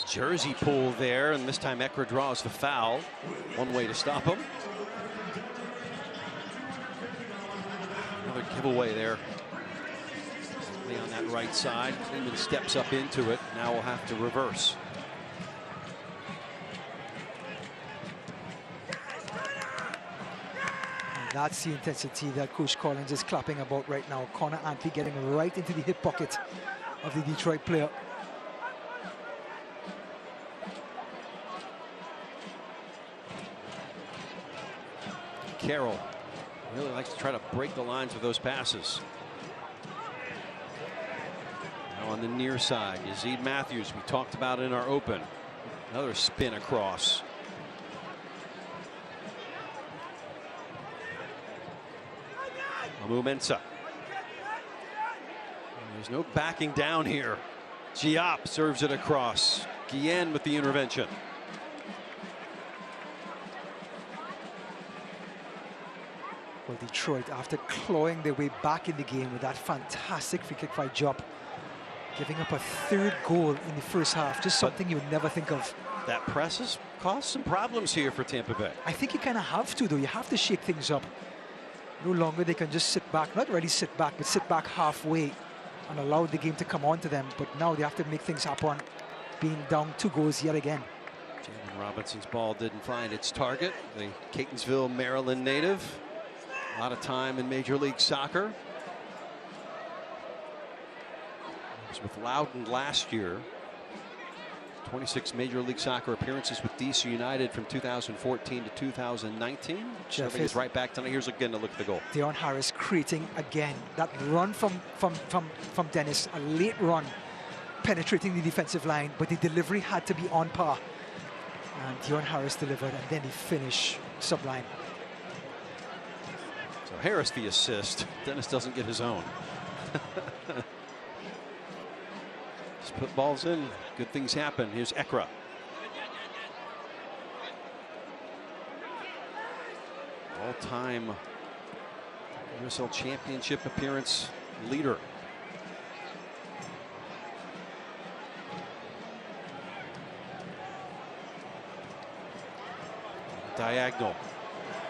A jersey pull there, and this time Ekra draws the foul. One way to stop him. Another giveaway there. On that right side, Freeman steps up into it. Now we'll have to reverse. And that's the intensity that Coach Collins is clapping about right now. Connor Antley getting right into the hip pocket of the Detroit player. Carroll really likes to try to break the lines with those passes. On the near side, Yazid Matthews, we talked about in our open. Another spin across. Amu Mensah. There's no backing down here. Giap serves it across. Guillen with the intervention. Well, Detroit, after clawing their way back in the game with that fantastic free kick by Job, giving up a 3rd goal in the first half, just something you would never think of. That press has caused some problems here for Tampa Bay. I think you kind of have to, though. You have to shake things up. No longer they can just sit back, not really sit back, but sit back halfway and allow the game to come on to them. But now they have to make things happen, being down 2 goals yet again. Jalen Robinson's ball didn't find its target. The Catonsville, Maryland native. A lot of time in Major League Soccer. Was with Loudoun last year. 26 Major League Soccer appearances with DC United from 2014 to 2019. Jeff is right back tonight. Here's again to look at the goal. Deon Harris creating again that run from Dennis, a late run, penetrating the defensive line, but the delivery had to be on par. And Deon Harris delivered, and then the finish sublime. So Harris the assist. Dennis doesn't get his own. Just put balls in. Good things happen. Here's Ekra. All-time USL Championship appearance leader. Diagonal.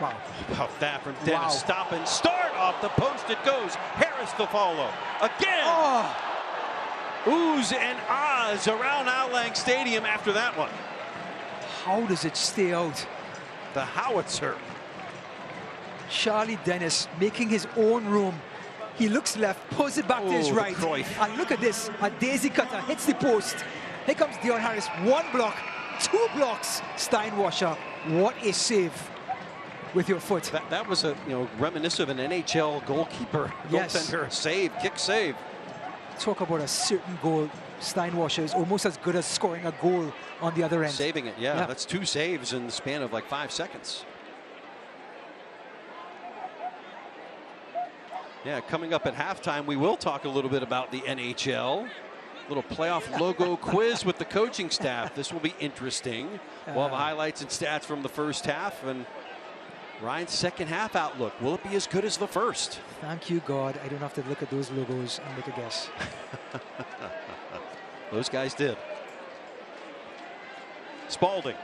Wow. About that from Dennis. Wow. Stop and start. Off the post it goes. Harris the follow. Again. Oh. Oohs and ahs around Al Lang Stadium after that one. How does it stay out? The howitzer. Charlie Dennis making his own room. He looks left, pulls it back to his right. And look at this. A daisy cutter hits the post. Here comes Deon Harris. 1 block, 2 blocks. Steinwasser. What a save with your foot. That was a reminiscent of an NHL goalkeeper. Yes. Goaltender save, kick save. Talk about a certain goal. Steinwasser is almost as good as scoring a goal on the other end. Saving it, yeah. That's 2 saves in the span of like 5 seconds. Yeah, coming up at halftime, we will talk a little bit about the NHL. Little playoff logo quiz with the coaching staff. This will be interesting. We'll have highlights and stats from the first half, and Ryan's second half outlook. Will it be as good as the first? Thank you, God. I don't have to look at those logos and make a guess. Those guys did. Spalding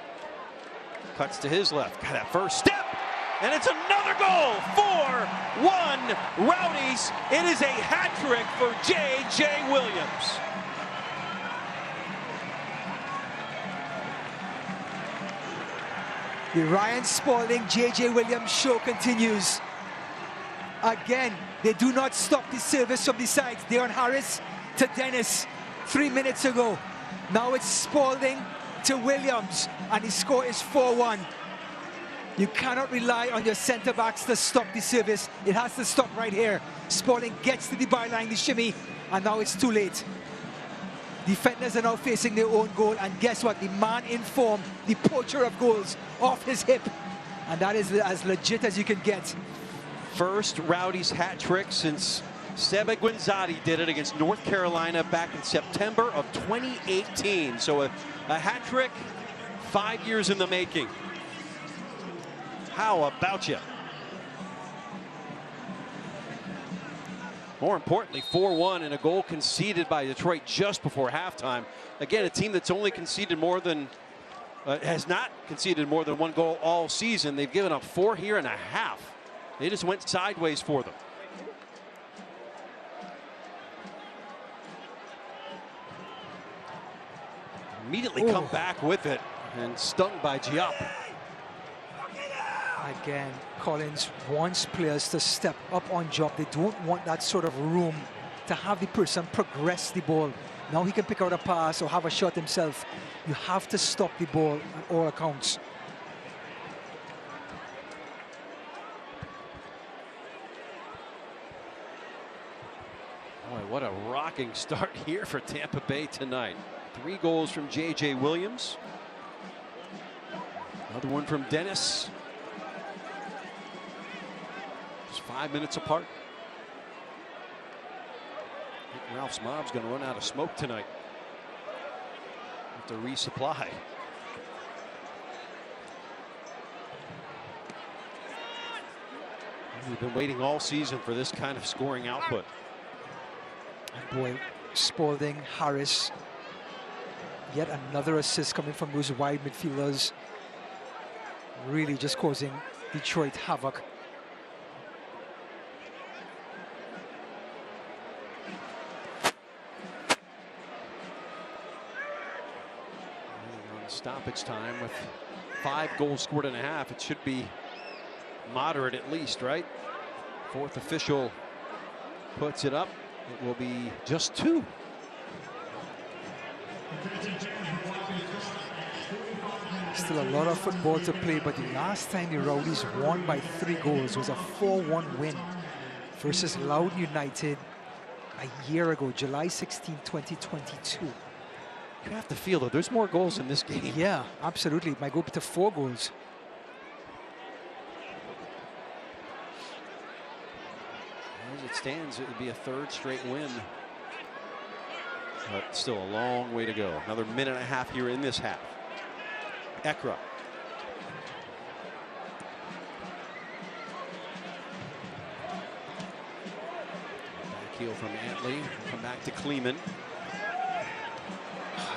cuts to his left. Got that first step, and it's another goal. 4-1 Rowdies. It is a hat trick for J.J. Williams. The Ryan Spalding, J.J. Williams show continues. Again, they do not stop the service from the sides. Deon Harris to Dennis 3 minutes ago. Now it's Spalding to Williams, and the score is 4-1. You cannot rely on your center backs to stop the service. It has to stop right here. Spalding gets to the byline, the shimmy, and now it's too late. Defenders are now facing their own goal, and guess what? The man in form, the poacher of goals, off his hip. And that is as legit as you can get. First Rowdies hat trick since Seba Guinzotti did it against North Carolina back in September of 2018. So a hat trick, 5 years in the making. How about you? More importantly, 4-1 and a goal conceded by Detroit just before halftime. Again, a team that's only conceded more than, has not conceded more than one goal all season. They've given up 4 here and a half. They just went sideways for them. Immediately come back with it and stung by Giap. Again, Collins wants players to step up on job. They don't want that sort of room to have the person progress the ball. Now he can pick out a pass or have a shot himself. You have to stop the ball at all accounts. Boy, what a rocking start here for Tampa Bay tonight. 3 goals from J.J. Williams. Another one from Dennis. Just 5 minutes apart. I think Ralph's mob's going to run out of smoke tonight. Have to resupply. We've been waiting all season for this kind of scoring output. Boy, Spalding, Harris, yet another assist coming from those wide midfielders. Really just causing Detroit havoc. On stoppage time with 5 goals scored and a half, it should be moderate at least, right? 4th official puts it up. It will be just 2. Still a lot of football to play, but the last time the Rowdies won by 3 goals was a 4-1 win versus Loudoun United a year ago, July 16, 2022. You have to feel that there's more goals in this game. Yeah, absolutely. It might go up to 4 goals. As it stands, it would be a 3rd straight win. But still a long way to go. Another minute and a half here in this half. Ekra. Back heel from Antley. Come back to Kleeman.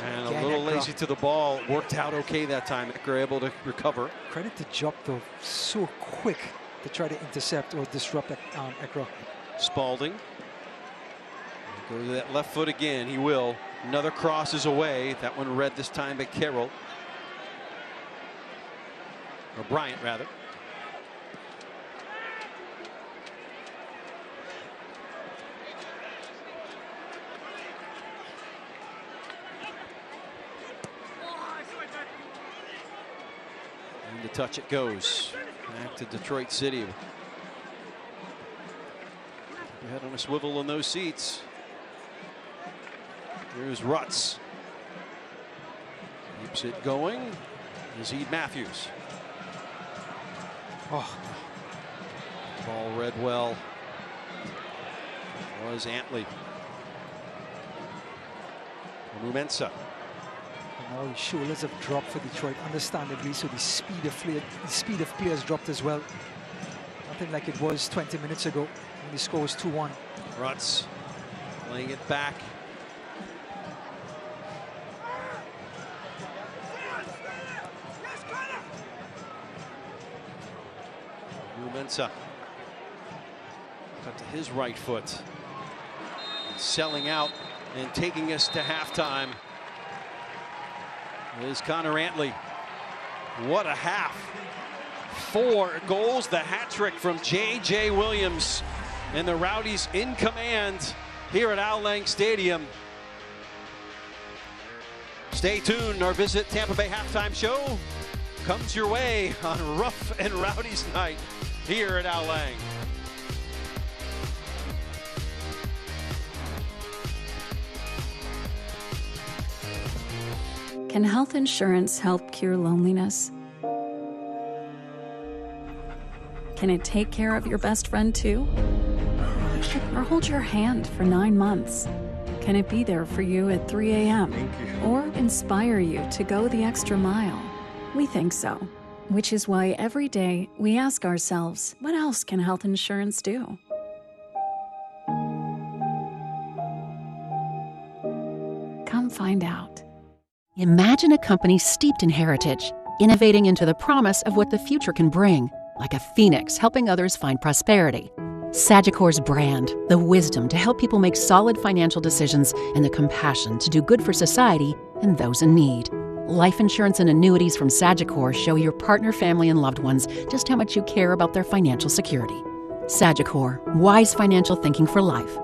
And a little lazy to the ball. Worked out okay that time. Ekra able to recover. Credit to Jupp, though. So quick to try to intercept or disrupt Ekra. Spalding. Go to that left foot again. He will. Another cross is away. That one read this time by Carroll. Or Bryant, rather. And the touch it goes. Back to Detroit City. Keep your head on a swivel in those seats. Here's Rutz. Keeps it going. Yazid Matthews. Oh. Ball read well. Was Antley. Rumensa. Now his shoulders have dropped for Detroit, understandably, so the speed of players dropped as well. Nothing like it was 20 minutes ago when the score was 2-1. Rutz laying it back. Rumensa. Cut to his right foot. Selling out and taking us to halftime is Connor Antley. What a half. 4 goals, the hat trick from J.J. Williams. And the Rowdies in command here at Al Lang Stadium. Stay tuned. Our Visit Tampa Bay halftime show comes your way on Rough and Rowdy's night here at Al Lang. Can health insurance help cure loneliness? Can it take care of your best friend too? or hold your hand for 9 months? Can it be there for you at 3 a.m. or inspire you to go the extra mile? We think so, which is why every day we ask ourselves, what else can health insurance do? Come find out. Imagine a company steeped in heritage, innovating into the promise of what the future can bring, like a phoenix helping others find prosperity. Sagicor's brand, the wisdom to help people make solid financial decisions and the compassion to do good for society and those in need. Life insurance and annuities from Sagicor show your partner, family, and loved ones just how much you care about their financial security. Sagicor, wise financial thinking for life.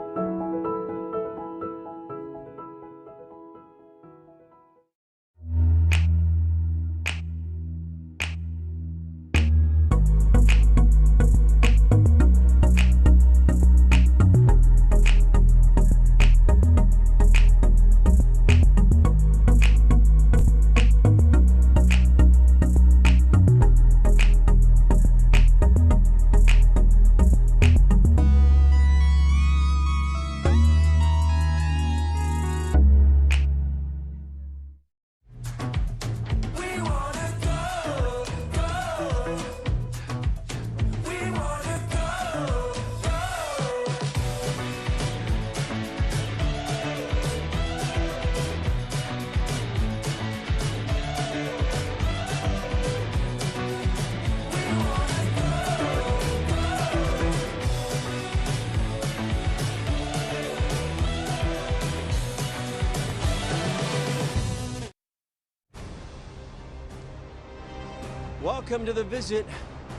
Welcome to the Visit.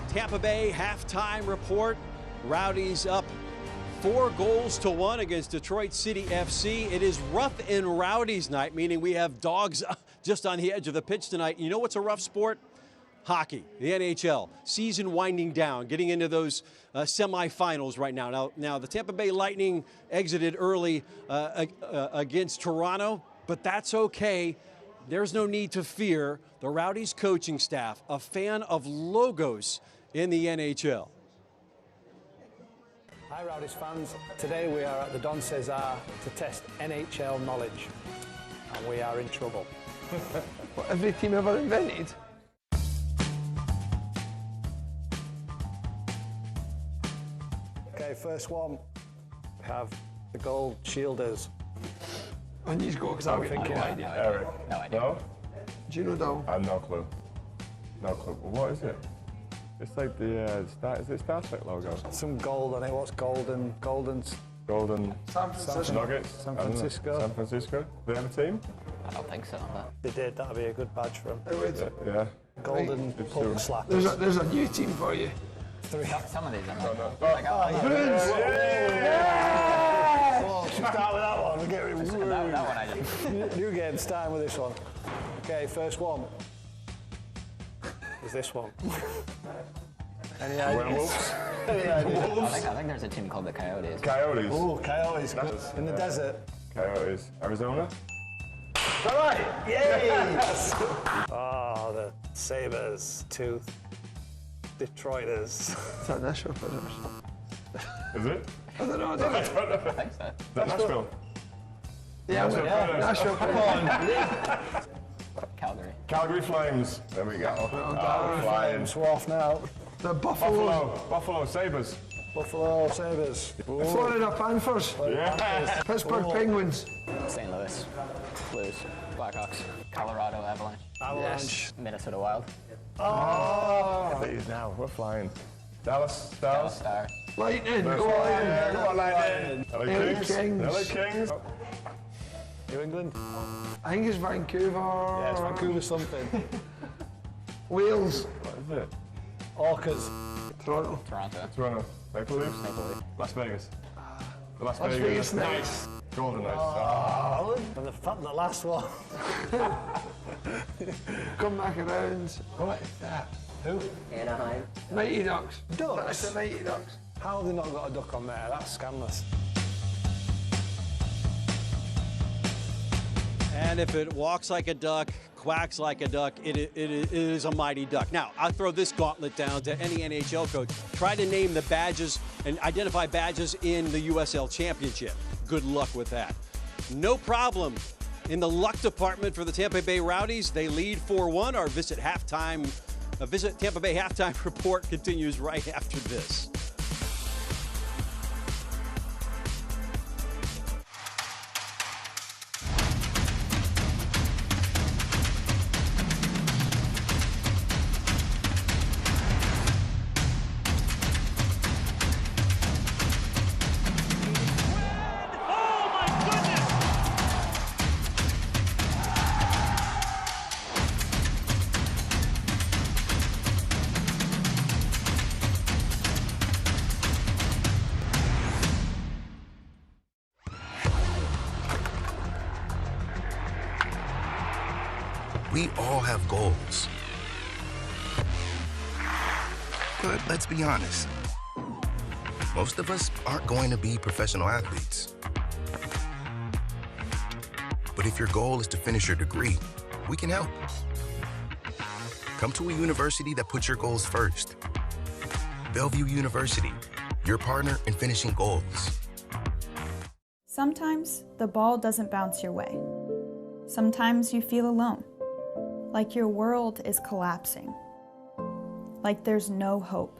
Tampa Bay halftime report. Rowdies up 4-1 against Detroit City FC. It is rough and Rowdies night, meaning we have dogs just on the edge of the pitch tonight. You know what's a rough sport? Hockey, the NHL, season winding down, getting into those semifinals right now. Now the Tampa Bay Lightning exited early against Toronto, but that's okay. There's no need to fear. The Rowdies coaching staff, a fan of logos in the NHL. Hi Rowdies fans, today we are at the Don Cesar to test NHL knowledge, and we are in trouble. What every team ever invented? Okay, first one, we have the gold shielders. And you go because I've got no idea. Eric. No idea. No? Do you know that? I have no clue. No clue. What is it? It's like the is it Star Trek logo? Some gold on it. What's golden? Golden San Francisco. Nuggets. San Francisco. San Francisco. They have a team? I don't think so. But They did. That'd be a good badge for them. Yeah. Golden Right. puck slappers. There's a new team for you. some of these are No. like, Oh, should start with that one. We'll get that one I did. New game, starting with this one. Okay, first one is this one. Any ideas? Werewolves? Any ideas? I think there's a team called the Coyotes. Coyotes. Oh, Coyotes. In the desert. Coyotes. Arizona? All right. Yay! Oh, the Sabres, Tooth, Detroiters. Is that Nashville? Is it? I don't know. I think so. Is that Nashville? Yeah, Nashville. Come on. Calgary. Calgary Flames. There we go. Flying. We're off now. The Buffalo. Buffalo Sabres. Buffalo Sabres. Florida Panthers. Yeah. Pittsburgh Penguins. St. Louis. Blues. Blackhawks. Colorado Avalanche. Avalanche. Minnesota Wild. Oh! Please now, we're flying. Dallas Dallas Stars. Stars. Lightning. Go Go on. on, go on, Lightning. LA Kings. LA Kings. New England. I think it's Vancouver. Yeah, it's Vancouver something. Wales. What is it? Orcas. Toronto. Toronto. Maple Leafs. Las Vegas. The Las Vegas Knights. Golden Knights. And the last one. Come back around. What is that? Who? Anaheim. Mighty Ducks. Ducks? That's the Mighty Ducks. How have they not got a duck on there? That's scandalous. And if it walks like a duck, quacks like a duck, it is a mighty duck. Now, I'll throw this gauntlet down to any NHL coach. Try to name the badges and identify badges in the USL Championship. Good luck with that. No problem in the luck department for the Tampa Bay Rowdies. They lead 4-1. Our Visit Tampa Bay halftime report continues right after this. We all have goals. But let's be honest. Most of us aren't going to be professional athletes. But if your goal is to finish your degree, we can help. Come to a university that puts your goals first. Bellevue University, your partner in finishing goals. Sometimes the ball doesn't bounce your way. Sometimes you feel alone. Like your world is collapsing. Like there's no hope.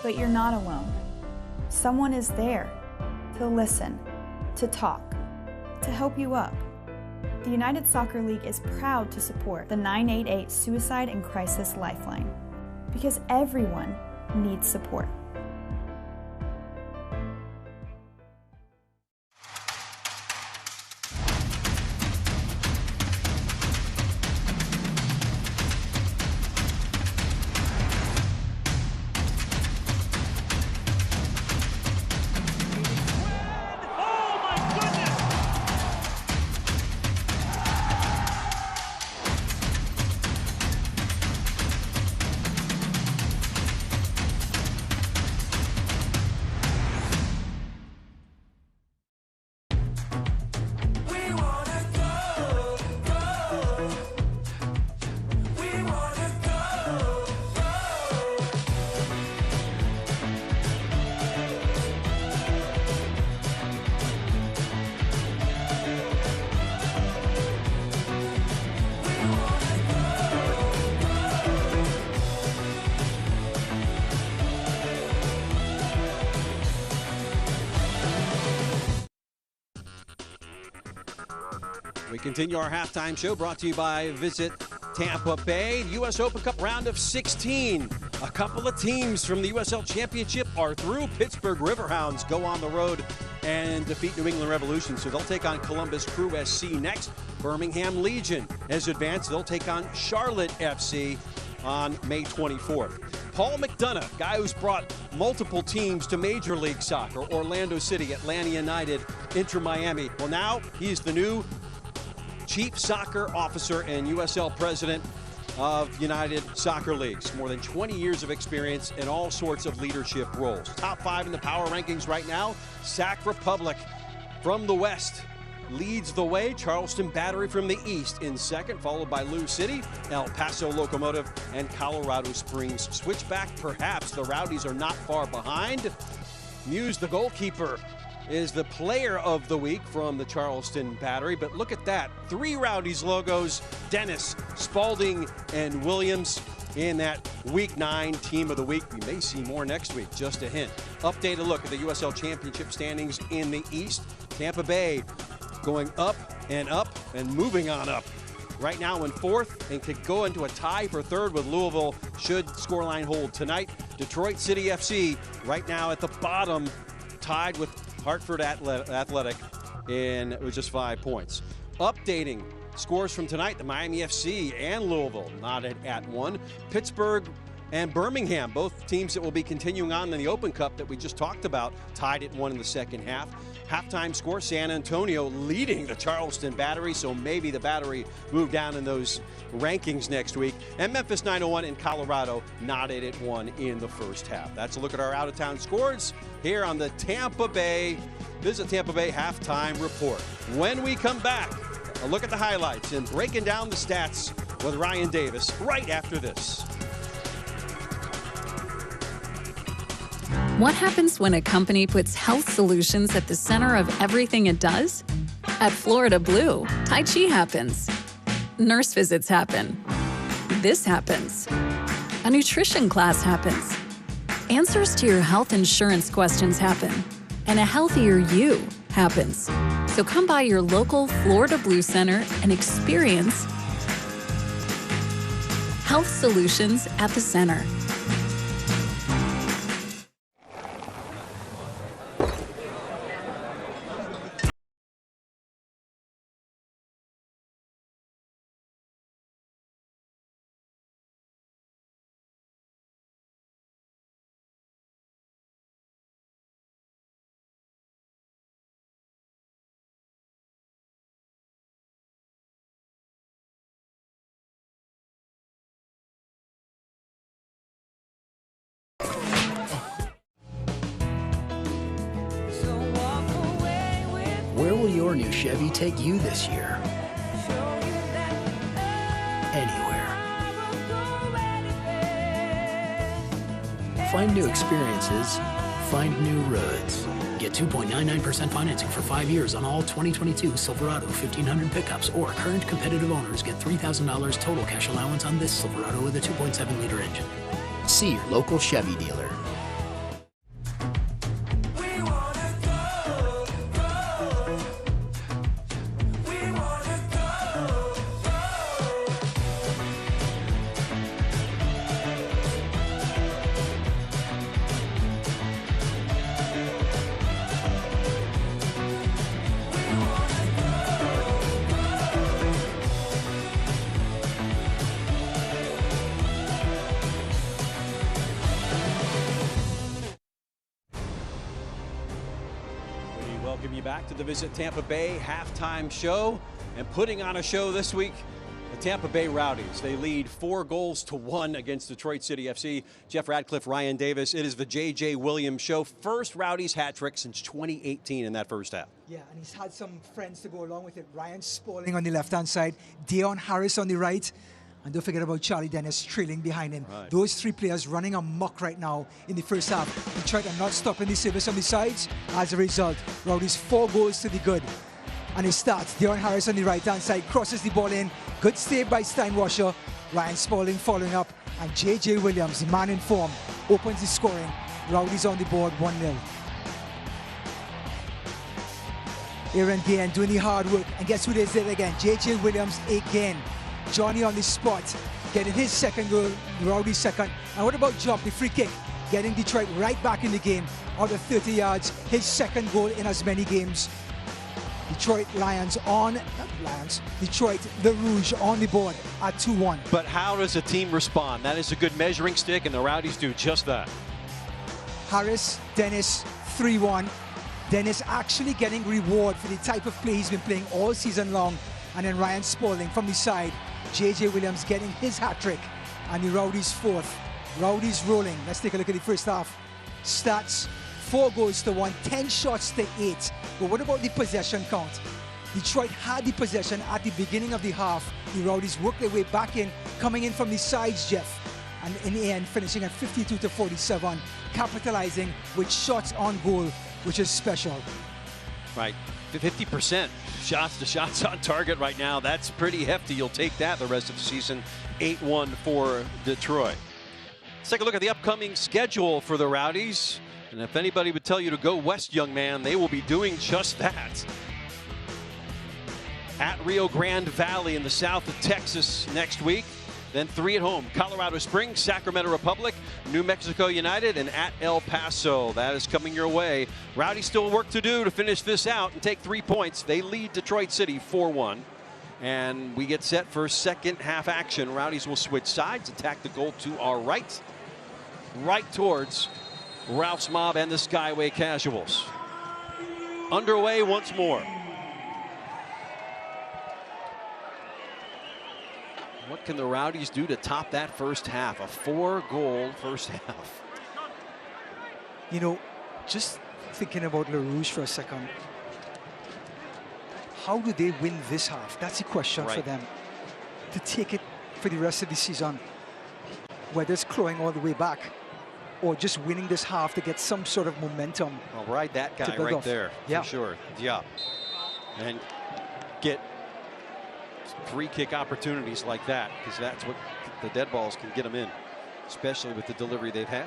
But you're not alone. Someone is there to listen, to talk, to help you up. The United Soccer League is proud to support the 988 Suicide and Crisis Lifeline because everyone needs support. We continue our halftime show brought to you by Visit Tampa Bay. The U.S. Open Cup round of 16. A couple of teams from the USL Championship are through. Pittsburgh Riverhounds go on the road and defeat New England Revolution. So they'll take on Columbus Crew SC next. Birmingham Legion has advanced. They'll take on Charlotte FC on May 24th. Paul McDonough, guy who's brought multiple teams to Major League Soccer, Orlando City, Atlanta United, Inter Miami. Well, now he's the new Chief Soccer Officer and USL President of United Soccer Leagues. More than 20 years of experience in all sorts of leadership roles. Top 5 in the power rankings right now. Sac Republic from the West leads the way. Charleston Battery from the East in second, followed by Lou City, El Paso Locomotive, and Colorado Springs Switchback. Perhaps the Rowdies are not far behind. Muse, the goalkeeper, is the player of the week from the Charleston Battery. But look at that. 3 Rowdies logos, Dennis, Spalding, and Williams in that Week 9 Team of the Week. We may see more next week, just a hint. Updated look at the USL Championship standings in the East. Tampa Bay going up and moving on up. Right now in 4th and could go into a tie for 3rd with Louisville should scoreline hold tonight. Detroit City FC right now at the bottom, tied with Hartford Athletic with just 5 points. Updating scores from tonight, the Miami FC and Louisville knotted at 1. Pittsburgh and Birmingham, both teams that will be continuing on in the Open Cup that we just talked about, tied at 1 in the second half. Halftime score, San Antonio leading the Charleston Battery, so maybe the Battery move down in those rankings next week. And Memphis 901 and Colorado knotted at 1 in the first half. That's a look at our out-of-town scores here on the Tampa Bay, Visit Tampa Bay Halftime Report. When we come back, a look at the highlights and breaking down the stats with Ryan Davis right after this. What happens when a company puts health solutions at the center of everything it does? At Florida Blue, Tai Chi happens. Nurse visits happen. This happens. A nutrition class happens. Answers to your health insurance questions happen. And a healthier you happens. So come by your local Florida Blue Center and experience health solutions at the center. Where will your new Chevy take you this year? Anywhere. Find new experiences. Find new roads. Get 2.99% financing for 5 years on all 2022 Silverado 1500 pickups, or current competitive owners get $3,000 total cash allowance on this Silverado with a 2.7-liter engine. See your local Chevy dealer. Welcome you back to the Visit Tampa Bay halftime show. And putting on a show this week, the Tampa Bay Rowdies. They lead 4-1 against Detroit City FC. Jeff Radcliffe, Ryan Davis. It is the J.J. Williams show. First Rowdies hat trick since 2018 in that first half. Yeah, and he's had some friends to go along with it. Ryan Spaulding on the left-hand side, Deion Harris on the right, and don't forget about Charlie Dennis trailing behind him. Right. Those three players running amok right now in the first half. Detroit are not stopping the service on the sides. As a result, Rowdies 4 goals to the good. And it starts. Deion Harris on the right-hand side crosses the ball in. Good save by Steinwasser. Ryan Spaulding following up. And J.J. Williams, the man in form, opens the scoring. Rowdies on the board, 1-0. Aaron Deion doing the hard work. And guess who is there again? J.J. Williams again. Johnny on the spot, getting his second goal, Rowdy's second. And what about Job, the free kick? Getting Detroit right back in the game out of 30 yards. His second goal in as many games. Detroit Lions on, not Lions, Detroit, the Rouge on the board at 2-1. But how does a team respond? That is a good measuring stick, and the Rowdies do just that. Harris, Dennis, 3-1. Dennis actually getting reward for the type of play he's been playing all season long. And then Ryan Spaulding from the side. J.J. Williams getting his hat-trick. And the Rowdies 4th. Rowdies rolling. Let's take a look at the first half. Stats, 4-1, 10 shots to 8. But what about the possession count? Detroit had the possession at the beginning of the half. The Rowdies worked their way back in, coming in from the sides, Jeff. And in the end, finishing at 52-47, capitalizing with shots on goal, which is special. Right, 50% shots on target right now. That's pretty hefty. You'll take that the rest of the season. 8-1 for Detroit. Let's take a look at the upcoming schedule for the Rowdies. And if anybody would tell you to go west, young man, they will be doing just that. At Rio Grande Valley in the south of Texas next week. Then 3 at home, Colorado Springs, Sacramento Republic, New Mexico United, and at El Paso. That is coming your way. Rowdies still work to do to finish this out and take 3 points. They lead Detroit City 4-1. And we get set for second half action. Rowdies will switch sides, attack the goal to our right towards Ralph's Mob and the Skyway Casuals. Underway once more. What can the Rowdies do to top that first half? A 4-goal first half. You know, just thinking about Le Rouge for a second. How do they win this half? That's the question for them. To take it for the rest of the season. Whether it's clawing all the way back. or just winning this half to get some sort of momentum. I'll ride that guy right off. There, for sure. Yeah. And get free kick opportunities like that, because that's what the dead balls can get them in, especially with the delivery they've had.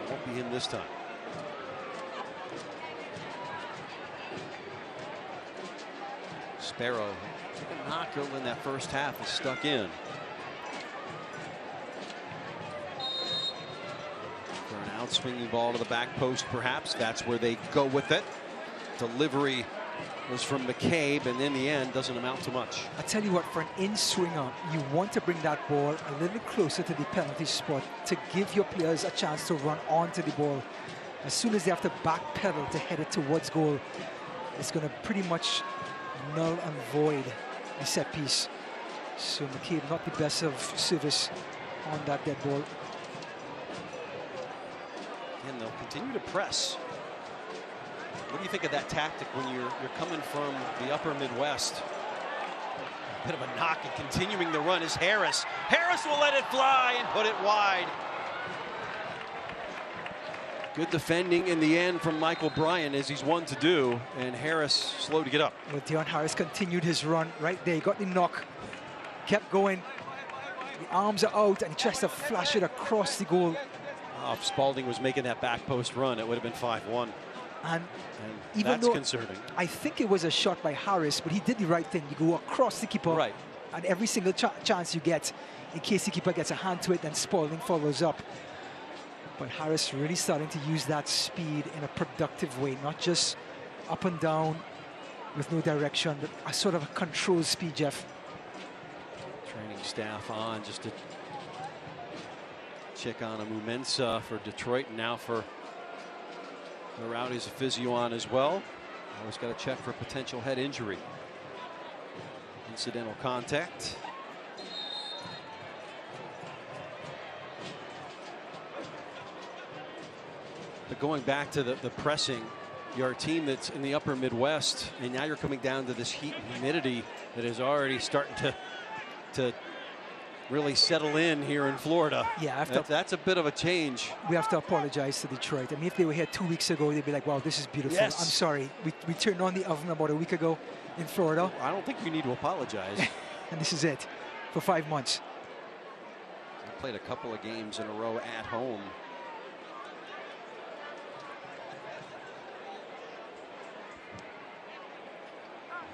It won't be in this time. Sparrow took a knock early in that first half, is stuck in. For an outswinging ball to the back post, perhaps. That's where they go with it. Delivery was from McCabe, and in the end, doesn't amount to much. I tell you what, for an in-swinger, you want to bring that ball a little closer to the penalty spot to give your players a chance to run onto the ball. As soon as they have to backpedal to head it towards goal, it's going to pretty much null and void the set piece. So McCabe not the best of service on that dead ball. And they'll continue to press. What do you think of that tactic when you're coming from the upper Midwest? A bit of a knock, and continuing the run is Harris. Harris will let it fly and put it wide. Good defending in the end from Michael Bryan, as he's one to do, and Harris slow to get up. Well, Deon Harris continued his run right there. He got the knock, kept going. The arms are out, and he tries to flash it across the goal. Oh, if Spalding was making that back post run, it would have been 5-1. And even that's concerning. I think it was a shot by Harris, but he did the right thing. You go across the keeper, right, and every single chance you get, in case the keeper gets a hand to it, then Spalding follows up. But Harris really starting to use that speed in a productive way, not just up and down with no direction, but a sort of a controlled speed, Jeff. Training staff on just to check on a Mumensa for Detroit, and now for the Rowdies, a physio on as well. Always got to check for potential head injury. Incidental contact. But going back to the pressing, you're a team that's in the upper Midwest, and now you're coming down to this heat and humidity that is already starting to really settle in here in Florida. Yeah, that's a bit of a change. We have to apologize to Detroit. I mean, if they were here 2 weeks ago, they'd be like, wow, this is beautiful. Yes. I'm sorry. We turned on the oven about a week ago in Florida. I don't think you need to apologize. And this is it for 5 months. They played a couple of games in a row at home.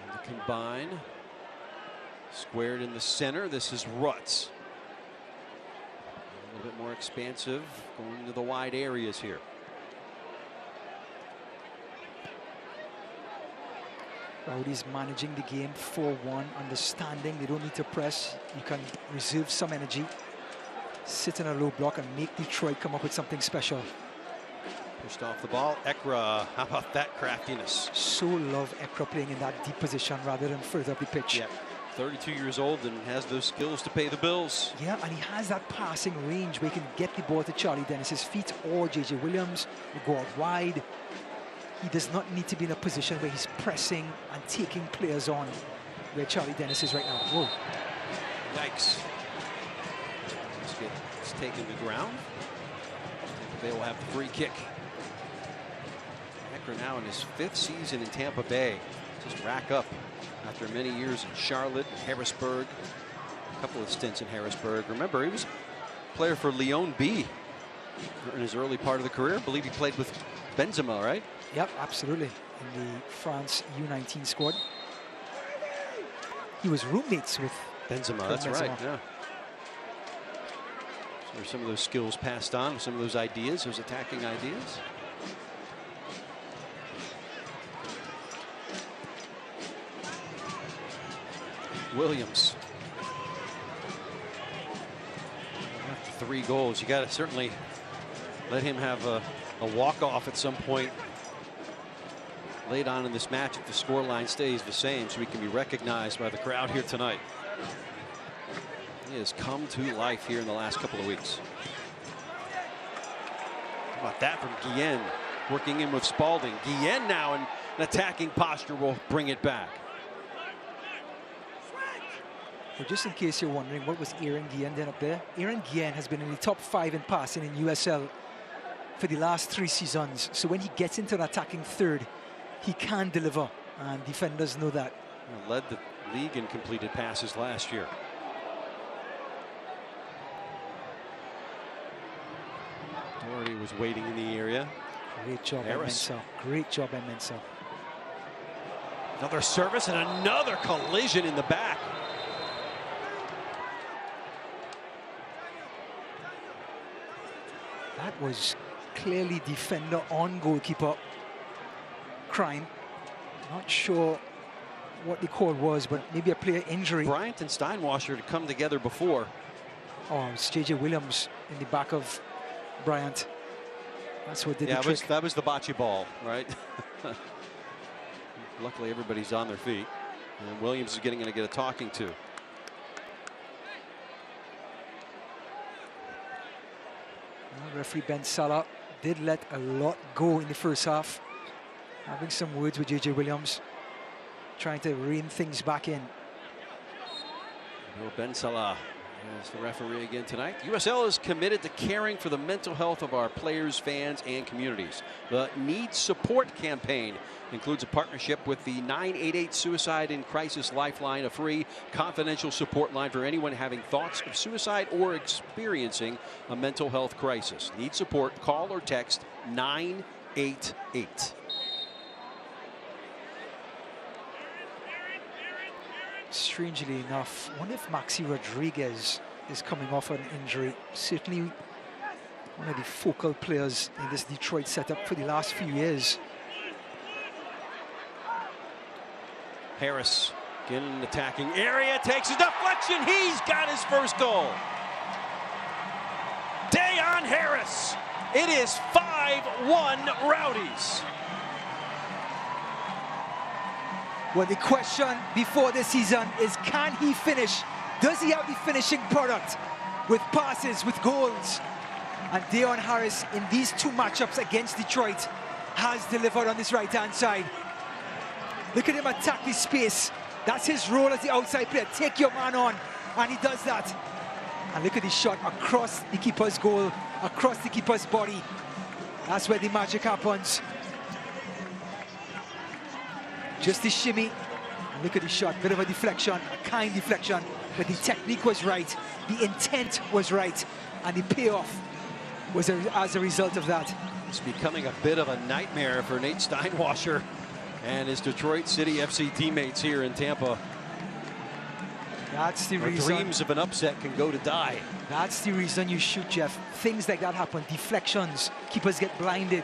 And the combine. Squared in the center. This is Rutz. A little bit more expansive, going into the wide areas here. Rowdies managing the game 4-1, understanding they don't need to press. You can reserve some energy, sit in a low block, and make Detroit come up with something special. Pushed off the ball. Ekra, how about that craftiness? So love Ekra playing in that deep position rather than further up the pitch. Yeah. 32 years old and has those skills to pay the bills. Yeah, and he has that passing range where he can get the ball to Charlie Dennis's feet or J.J. Williams, will go out wide. He does not need to be in a position where he's pressing and taking players on, where Charlie Dennis is right now. Whoa. Yikes. It's taken the ground. They will have the free kick. Ekra now in his 5th season in Tampa Bay. Just rack up after many years in Charlotte and Harrisburg. A couple of stints in Harrisburg. Remember, he was a player for Lyon B in his early part of the career. I believe he played with Benzema, right? Yep, absolutely. In the France U19 squad. He was roommates with Benzema. That's right, yeah. So some of those skills passed on, some of those ideas, those attacking ideas. Williams. After 3 goals, you got to certainly let him have a walk-off at some point late on in this match if the scoreline stays the same, so he can be recognized by the crowd here tonight. He has come to life here in the last couple of weeks. How about that from Guillen? working in with Spalding. Guillen now in an attacking posture will bring it back. Well, just in case you're wondering, what was Aaron Guillen then up there? Aaron Guillen has been in the top 5 in passing in USL for the last 3 seasons. So when he gets into an attacking third, he can deliver, and defenders know that. Led the league in completed passes last year. Doherty was waiting in the area. Great job, Harris. Mensah. Great job, Mensah. Another service and another collision in the back. That was clearly defender on goalkeeper crime. Not sure what the call was, but maybe a player injury. Bryant and Steinwasser had come together before. Oh, it's J.J. Williams in the back of Bryant. That's what did the trick. That was the bocce ball, right? Luckily, everybody's on their feet. And Williams is going to get a talking to. Well, referee Ben Salah did let a lot go in the first half. Having some words with J.J. Williams, trying to rein things back in. Ben Salah is the referee again tonight. USL is committed to caring for the mental health of our players, fans, and communities. The Need Support campaign includes a partnership with the 988 Suicide in Crisis Lifeline, a free, confidential support line for anyone having thoughts of suicide or experiencing a mental health crisis. Need support? Call or text 988. Strangely enough, I wonder if Maxi Rodriguez is coming off an injury. Certainly one of the focal players in this Detroit setup for the last few years. Harris again in attacking area, takes his deflection. He's got his first goal. Dayon Harris. It is 5-1 Rowdies. Well, the question before the season is, can he finish? Does he have the finishing product with passes, with goals? And Dayon Harris in these 2 matchups against Detroit has delivered on this right-hand side. Look at him attack the space. That's his role as the outside player. Take your man on, and he does that. And look at his shot across the keeper's goal, across the keeper's body. That's where the magic happens. Just the shimmy, and look at the shot, bit of a deflection, a kind deflection, but the technique was right, the intent was right, and the payoff was as a result of that. It's becoming a bit of a nightmare for Nate Steinwasser and his Detroit City FC teammates here in Tampa. That's the Our reason. dreams of an upset can go to die. That's the reason you shoot, Jeff. Things like that happen, deflections, keepers get blinded.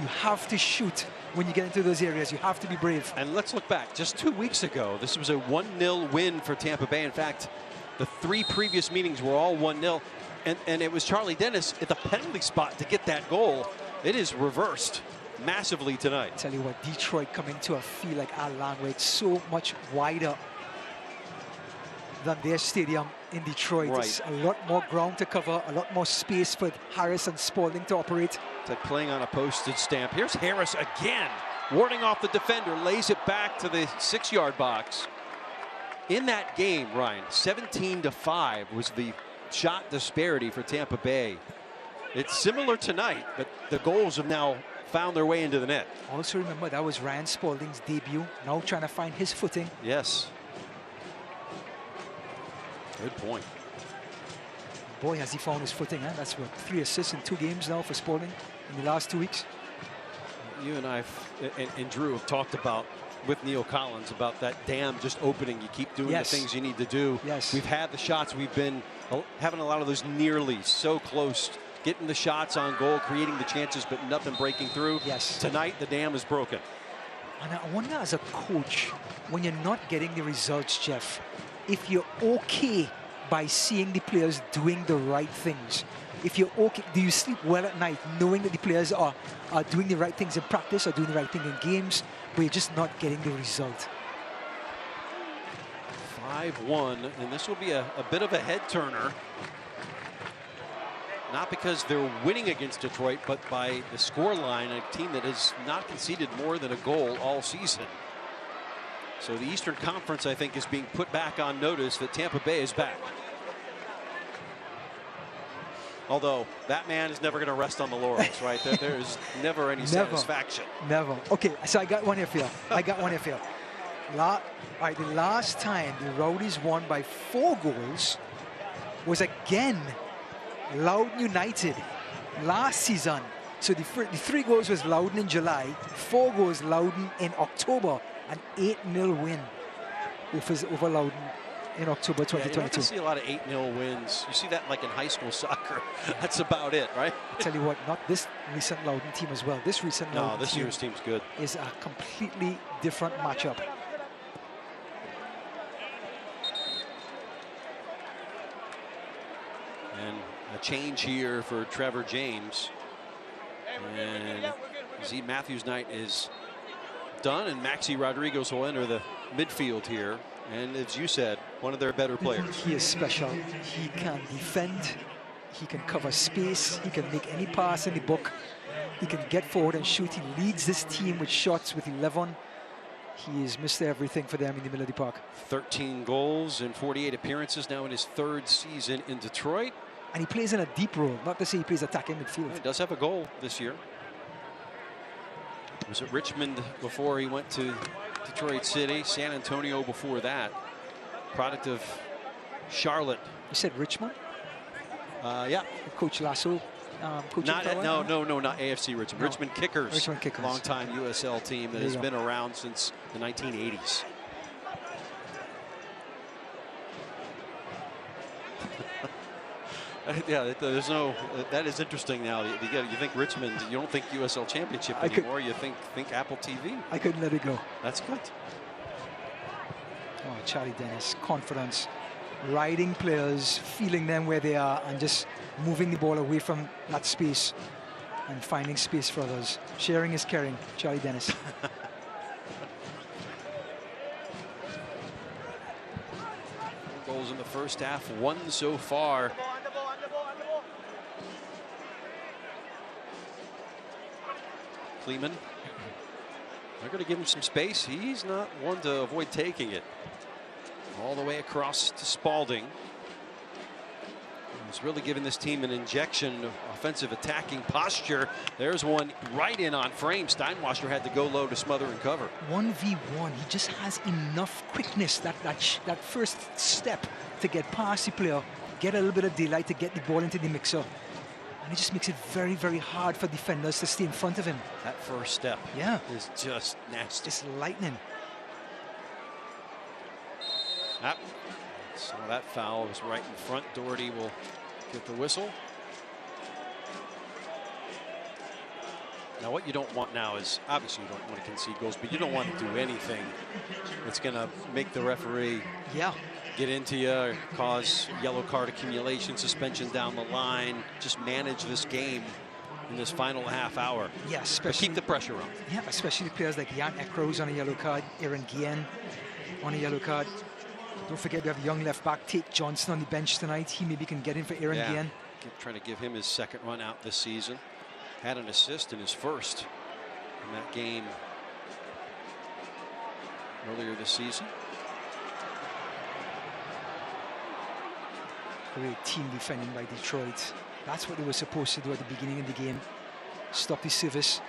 You have to shoot. When you get into those areas, you have to be brave. And let's look back. Just 2 weeks ago, this was a 1-0 win for Tampa Bay. In fact, the 3 previous meetings were all 1-0. And it was Charlie Dennis at the penalty spot to get that goal. It is reversed massively tonight. I tell you what, Detroit coming to a field like Al-Lan, where it's so much wider than their stadium in Detroit. Right. It's a lot more ground to cover, a lot more space for Harris and Spalding to operate. It's like playing on a postage stamp. Here's Harris again, warding off the defender, lays it back to the 6-yard box. In that game, Ryan, 17-5 was the shot disparity for Tampa Bay. It's similar tonight, but the goals have now found their way into the net. Also remember, that was Ryan Spalding's debut, now trying to find his footing. Yes. Good point. Boy, has he found his footing, huh? That's what, 3 assists in 2 games now for Spalding in the last 2 weeks. You and I and Drew have talked about with Neil Collins about that dam just opening. You keep doing the things you need to do. Yes. We've had the shots. We've been having a lot of those nearly so close, getting the shots on goal, creating the chances, but nothing breaking through. Yes. Tonight, the dam is broken. And I wonder, as a coach, when you're not getting the results, Jeff, if you're okay by seeing the players doing the right things. If you're okay, do you sleep well at night knowing that the players are doing the right things in practice or doing the right thing in games, but you're just not getting the result? 5-1, and this will be a bit of a head turner. not because they're winning against Detroit, but by the score line, a team that has not conceded more than a goal all season. So the Eastern Conference, I think, is being put back on notice that Tampa Bay is back. Although that man is never going to rest on the laurels, right? There is never any satisfaction. Never. Okay, so I got one here for you. All right, the last time the Rowdies won by 4 goals was again Loudoun United last season. So the 3 goals was Loudoun in July, 4 goals Loudoun in October, an 8-0 win over Loudoun in October 2022. Yeah, you don't see a lot of 8-0 wins. You see that like in high school soccer. That's about it, right? I tell you what, not this recent Loudoun team as well. This recent Loudoun this year's team's good. Is a completely different matchup. And a change here for Trevor James. And Z Matthews' night is done, and Maxi Rodriguez will enter the midfield here. And as you said, one of their better players. He is special. He can defend. He can cover space. He can make any pass in the book. He can get forward and shoot. He leads this team with shots with 11. He is Mr. Everything for them in the middle of the park. 13 goals in 48 appearances now in his 3rd season in Detroit. And he plays in a deep role, not to say he plays attacking midfield. He does have a goal this year. Was at Richmond before he went to Detroit City, San Antonio before that. Product of Charlotte. You said Richmond? Yeah. Coach Lasso. Not AFC Richmond. No. Richmond Kickers. Richmond Kickers. Longtime USL team that has been around since the 1980s. Yeah, there's no. That is interesting now. You think Richmond. You don't think USL Championship anymore. You think Apple TV. I couldn't let it go. That's good. Oh, Charlie Dennis, confidence, riding players, feeling them where they are, and just moving the ball away from that space and finding space for others. Sharing is caring. Charlie Dennis. Goals in the first half, 1 so far. Kleeman. They're going to give him some space. He's not one to avoid taking it. All the way across to Spalding. He's really giving this team an injection of offensive attacking posture. There's one right in on frame. Steinwasser had to go low to smother and cover. 1v1. He just has enough quickness, that first step to get past the player, get a little bit of daylight to get the ball into the mixer. And it just makes it very, very hard for defenders to stay in front of him. That first step is just nasty. It's lightning. So that foul was right in front. Doherty will get the whistle. Now what you don't want now is, obviously you don't want to concede goals, but you don't want to do anything that's going to make the referee get into you, cause yellow card accumulation, suspension down the line. Just manage this game in this final half hour. Yeah, especially keep the pressure on. Yeah, especially players like Jan Ekro's on a yellow card, Aaron Guillen on a yellow card. Don't forget we have a young left back, Tate Johnson, on the bench tonight. He maybe can get in for Aaron Guillen. Trying to give him his 2nd run out this season. Had an assist in his 1st in that game earlier this season. Great team defending by Detroit. That's what they were supposed to do at the beginning of the game. Stop the service.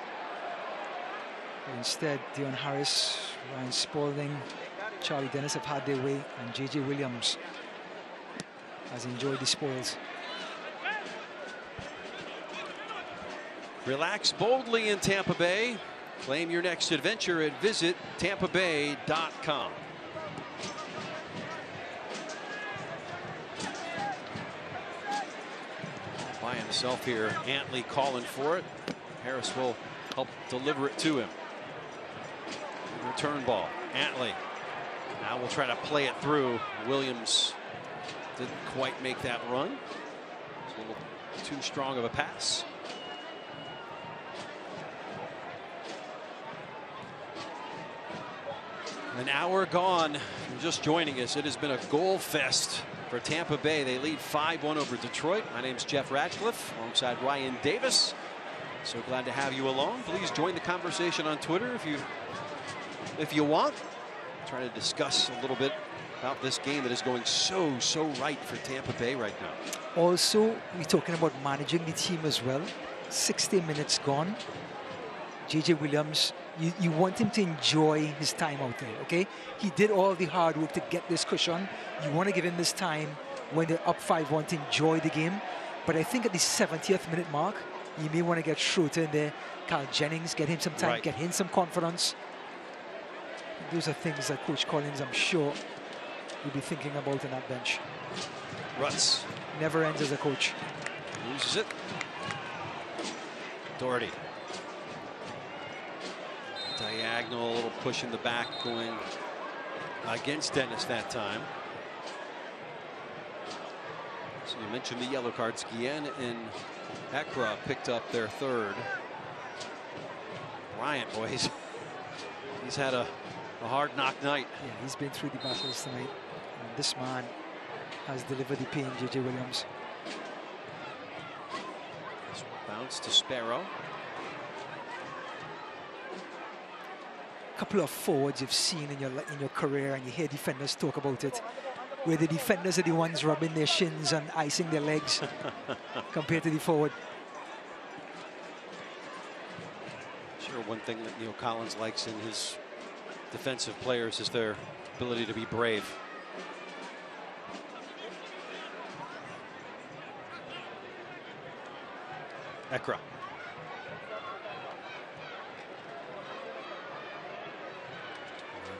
But instead, Dion Harris, Ryan Spalding, Charlie Dennis have had their way, and JJ Williams has enjoyed the spoils. Relax boldly in Tampa Bay. Claim your next adventure at visitTampaBay.com. By himself here, Antley calling for it. Harris will help deliver it to him. Return ball, Antley. Now we'll try to play it through. Williams didn't quite make that run. It's a little too strong of a pass. An hour gone Just joining us, it has been a goal fest for Tampa Bay. They lead 5-1 over Detroit. My name's Jeff Ratcliffe alongside Ryan Davis. So glad to have you along. Please join the conversation on Twitter if you want. Try to discuss a little bit about this game that is going so right for Tampa Bay right now. Also, we're talking about managing the team as well. 60 minutes gone. JJ Williams, you want him to enjoy his time out there, okay? He did all the hard work to get this cushion. You want to give him this time when they're up 5-1 to enjoy the game. But I think at the 70th minute mark, you may want to get Schroeder in there. Carl Jennings, get him some time, get him some confidence. Those are things that Coach Collins, I'm sure, will be thinking about on that bench. Ruts. Never ends as a coach. Loses it. Doherty. Diagonal, a little push in the back going against Dennis that time. So you mentioned the yellow cards. Guillen and Ekra picked up their third. Bryant, boys, he's had a hard knock night. Yeah, he's been through the battles tonight. And this man has delivered the pain, JJ Williams. Bounce to Sparrow. Couple of forwards you've seen in your career, and you hear defenders talk about it, where the defenders are the ones rubbing their shins and icing their legs compared to the forward. Sure, one thing that Neil Collins likes in his defensive players is their ability to be brave. Ekra.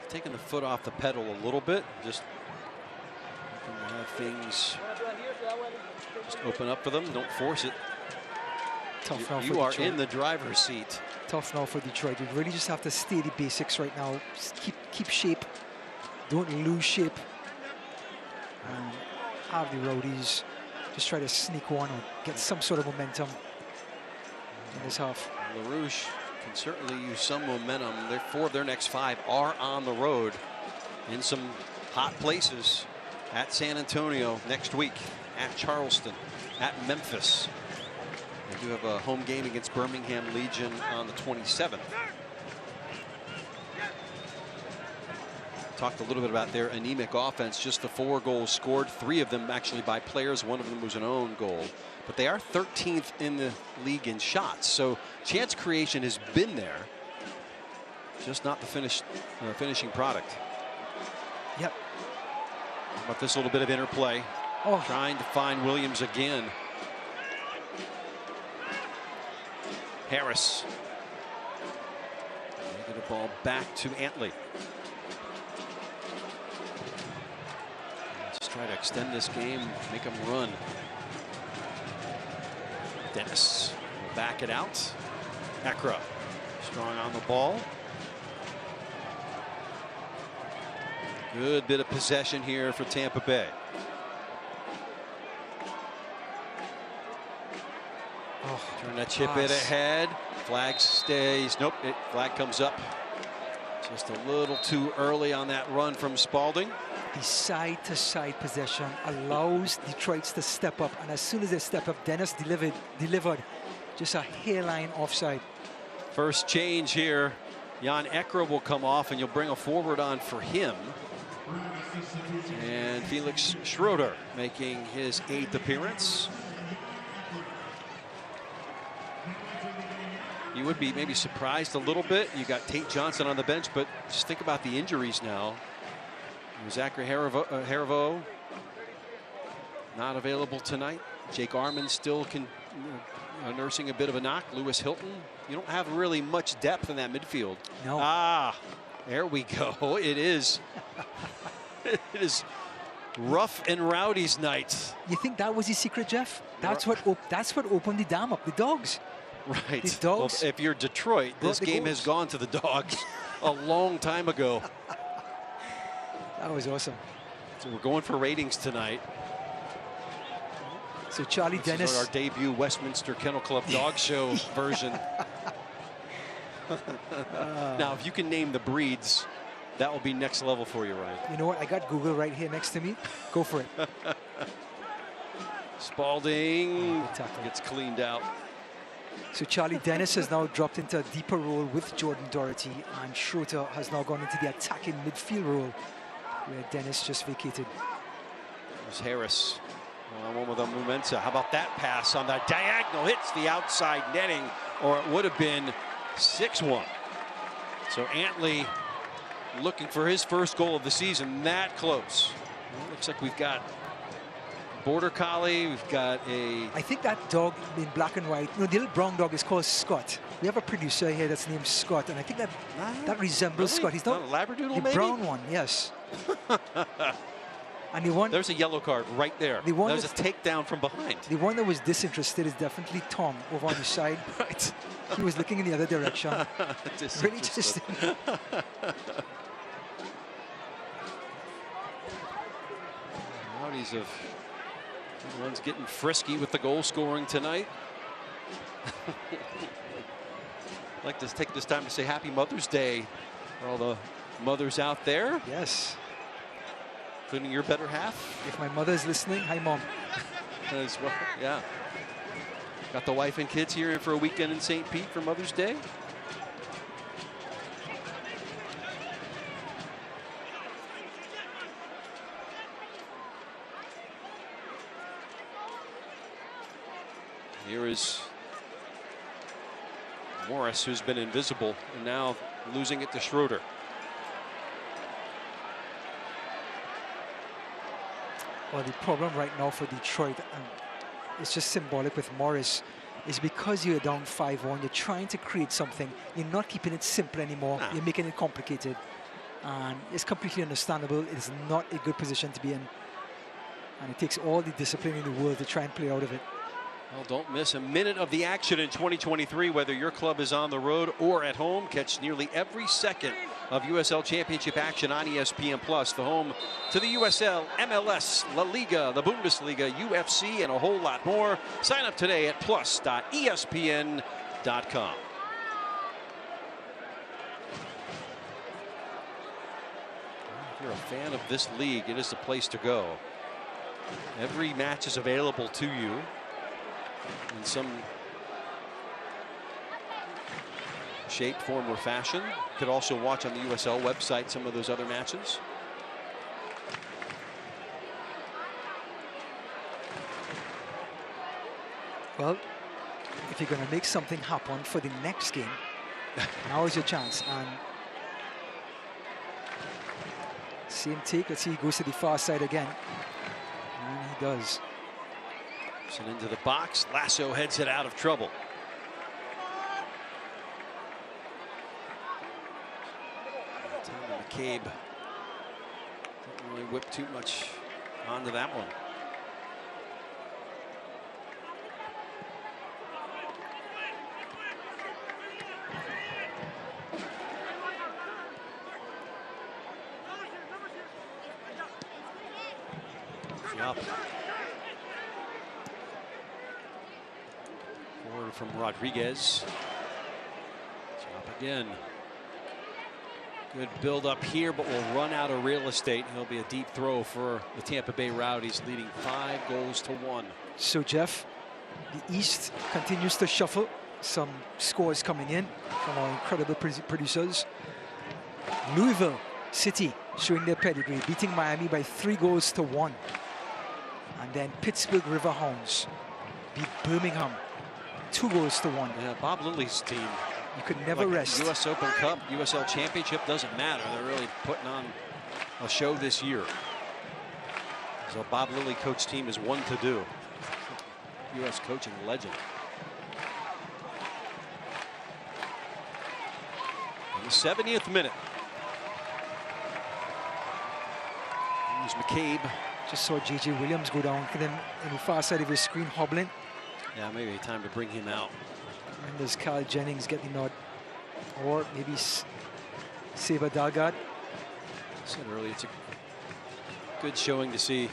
Taking the foot off the pedal a little bit, just have things just open up for them. Don't force it. Tough now for you are Detroit. in the driver's seat. Tough now for Detroit. You really just have to stay the basics right now. Just keep shape. Don't lose shape. And have the Rowdies just try to sneak one or get some sort of momentum in this half. LaRouche can certainly use some momentum. Four of their next 5 are on the road in some hot places. At San Antonio next week, at Charleston, at Memphis. They do have a home game against Birmingham Legion on the 27th. Talked a little bit about their anemic offense. Just the 4 goals scored, 3 of them actually by players. 1 of them was an own goal. But they are 13th in the league in shots. So chance creation has been there, just not the finishing product. Yep. How about this little bit of interplay? Oh. Trying to find Williams again. Harris. They get a ball back to Antley. Let's try to extend this game, make them run. Dennis will back it out. Ekra strong on the ball. Good bit of possession here for Tampa Bay. Oh, turn that chip it ahead. Flag stays. Nope, flag comes up. Just a little too early on that run from Spalding. The side-to-side possession allows Detroit's to step up, and as soon as they step up, Dennis delivered just a hairline offside. First change here. Jan Ekra will come off, and you'll bring a forward on for him. And Felix Schroeder making his 8th appearance. You would be maybe surprised a little bit. You got Tate Johnson on the bench, but just think about the injuries now. Zachary Harivo not available tonight. Jake Armand still nursing a bit of a knock. Lewis Hilton. You don't have really much depth in that midfield. No. Ah, there we go. It is. It is rough and Rowdies night. You think that was his secret, Jeff? That's what opened the dam up. The dogs. Right. The dogs. Well, if you're Detroit, this game has gone to the dogs a long time ago. That was awesome. So we're going for ratings tonight. So Charlie Dennis. This is our debut Westminster Kennel Club dog show version. Now, if you can name the breeds that will be next level for you, Ryan. You know what? I got Google right here next to me. Go for it. Spalding gets cleaned out. So Charlie Dennis has now dropped into a deeper role with Jordan Doherty, and Schroeder has now gone into the attacking midfield role, where Dennis just vacated. There's Harris. One with a Mumensa. How about that pass on the diagonal? Hits the outside netting, or it would have been 6-1. So Antley looking for his first goal of the season. That close. Well, looks like we've got Border Collie. We've got a... I think that dog in black and white, the little brown dog is called Scott. We have a producer here that's named Scott, and I think that resembles Scott. He's not a Labradoodle, the maybe? brown one, yes. And the one, there's a yellow card right there. The one there's a takedown from behind. The one that was disinterested is definitely Tom over on the side. Right. He was looking in the other direction. Really just. Rowdies of the ones getting frisky with the goal scoring tonight. I'd like to take this time to say Happy Mother's Day for all the mothers out there. Yes. Including your better half. If my mother's listening, hi, Mom. As well, yeah. Got the wife and kids here in for a weekend in St. Pete for Mother's Day. Here is Morris, who's been invisible, and now losing it to Schroeder. Well, the problem right now for Detroit, and it's just symbolic with Morris, is because you're down 5-1, you're trying to create something. You're not keeping it simple anymore. You're making it complicated. And it's completely understandable. It's not a good position to be in. And it takes all the discipline in the world to try and play out of it. Well, don't miss a minute of the action in 2023, whether your club is on the road or at home. Catch nearly every second of USL Championship action on ESPN+, the home to the USL, MLS, La Liga, the Bundesliga, UFC, and a whole lot more. Sign up today at plus.espn.com. If you're a fan of this league, it is the place to go. Every match is available to you in some shape, form, or fashion. You could also watch on the USL website some of those other matches. Well, if you're going to make something happen for the next game, now is your chance. And same take. Let's see, he goes to the far side again. And he does. Sent into the box. Lasso heads it out of trouble. McCabe didn't really whip too much onto that one. Up. Forward from Rodriguez. Up again. Good build up here, but will run out of real estate. It'll be a deep throw for the Tampa Bay Rowdies, leading 5-1. So, Jeff, the East continues to shuffle. Some scores coming in from our incredible producers. Louisville City showing their pedigree, beating Miami by 3-1. And then Pittsburgh Riverhounds beat Birmingham 2-1. Yeah, Bob Lilly's team. You could never rest. US Open Cup, USL Championship, doesn't matter. They're really putting on a show this year. So Bob Lilly coach team is one to do. US coaching legend. In the 70th minute. Here's McCabe. Just saw J.J. Williams go down. Look at him on the far side of his screen hobbling. Yeah, maybe time to bring him out. And there's Kyle Jennings getting the nod. Or maybe Seba Dalgard. I said earlier, it's a good showing to see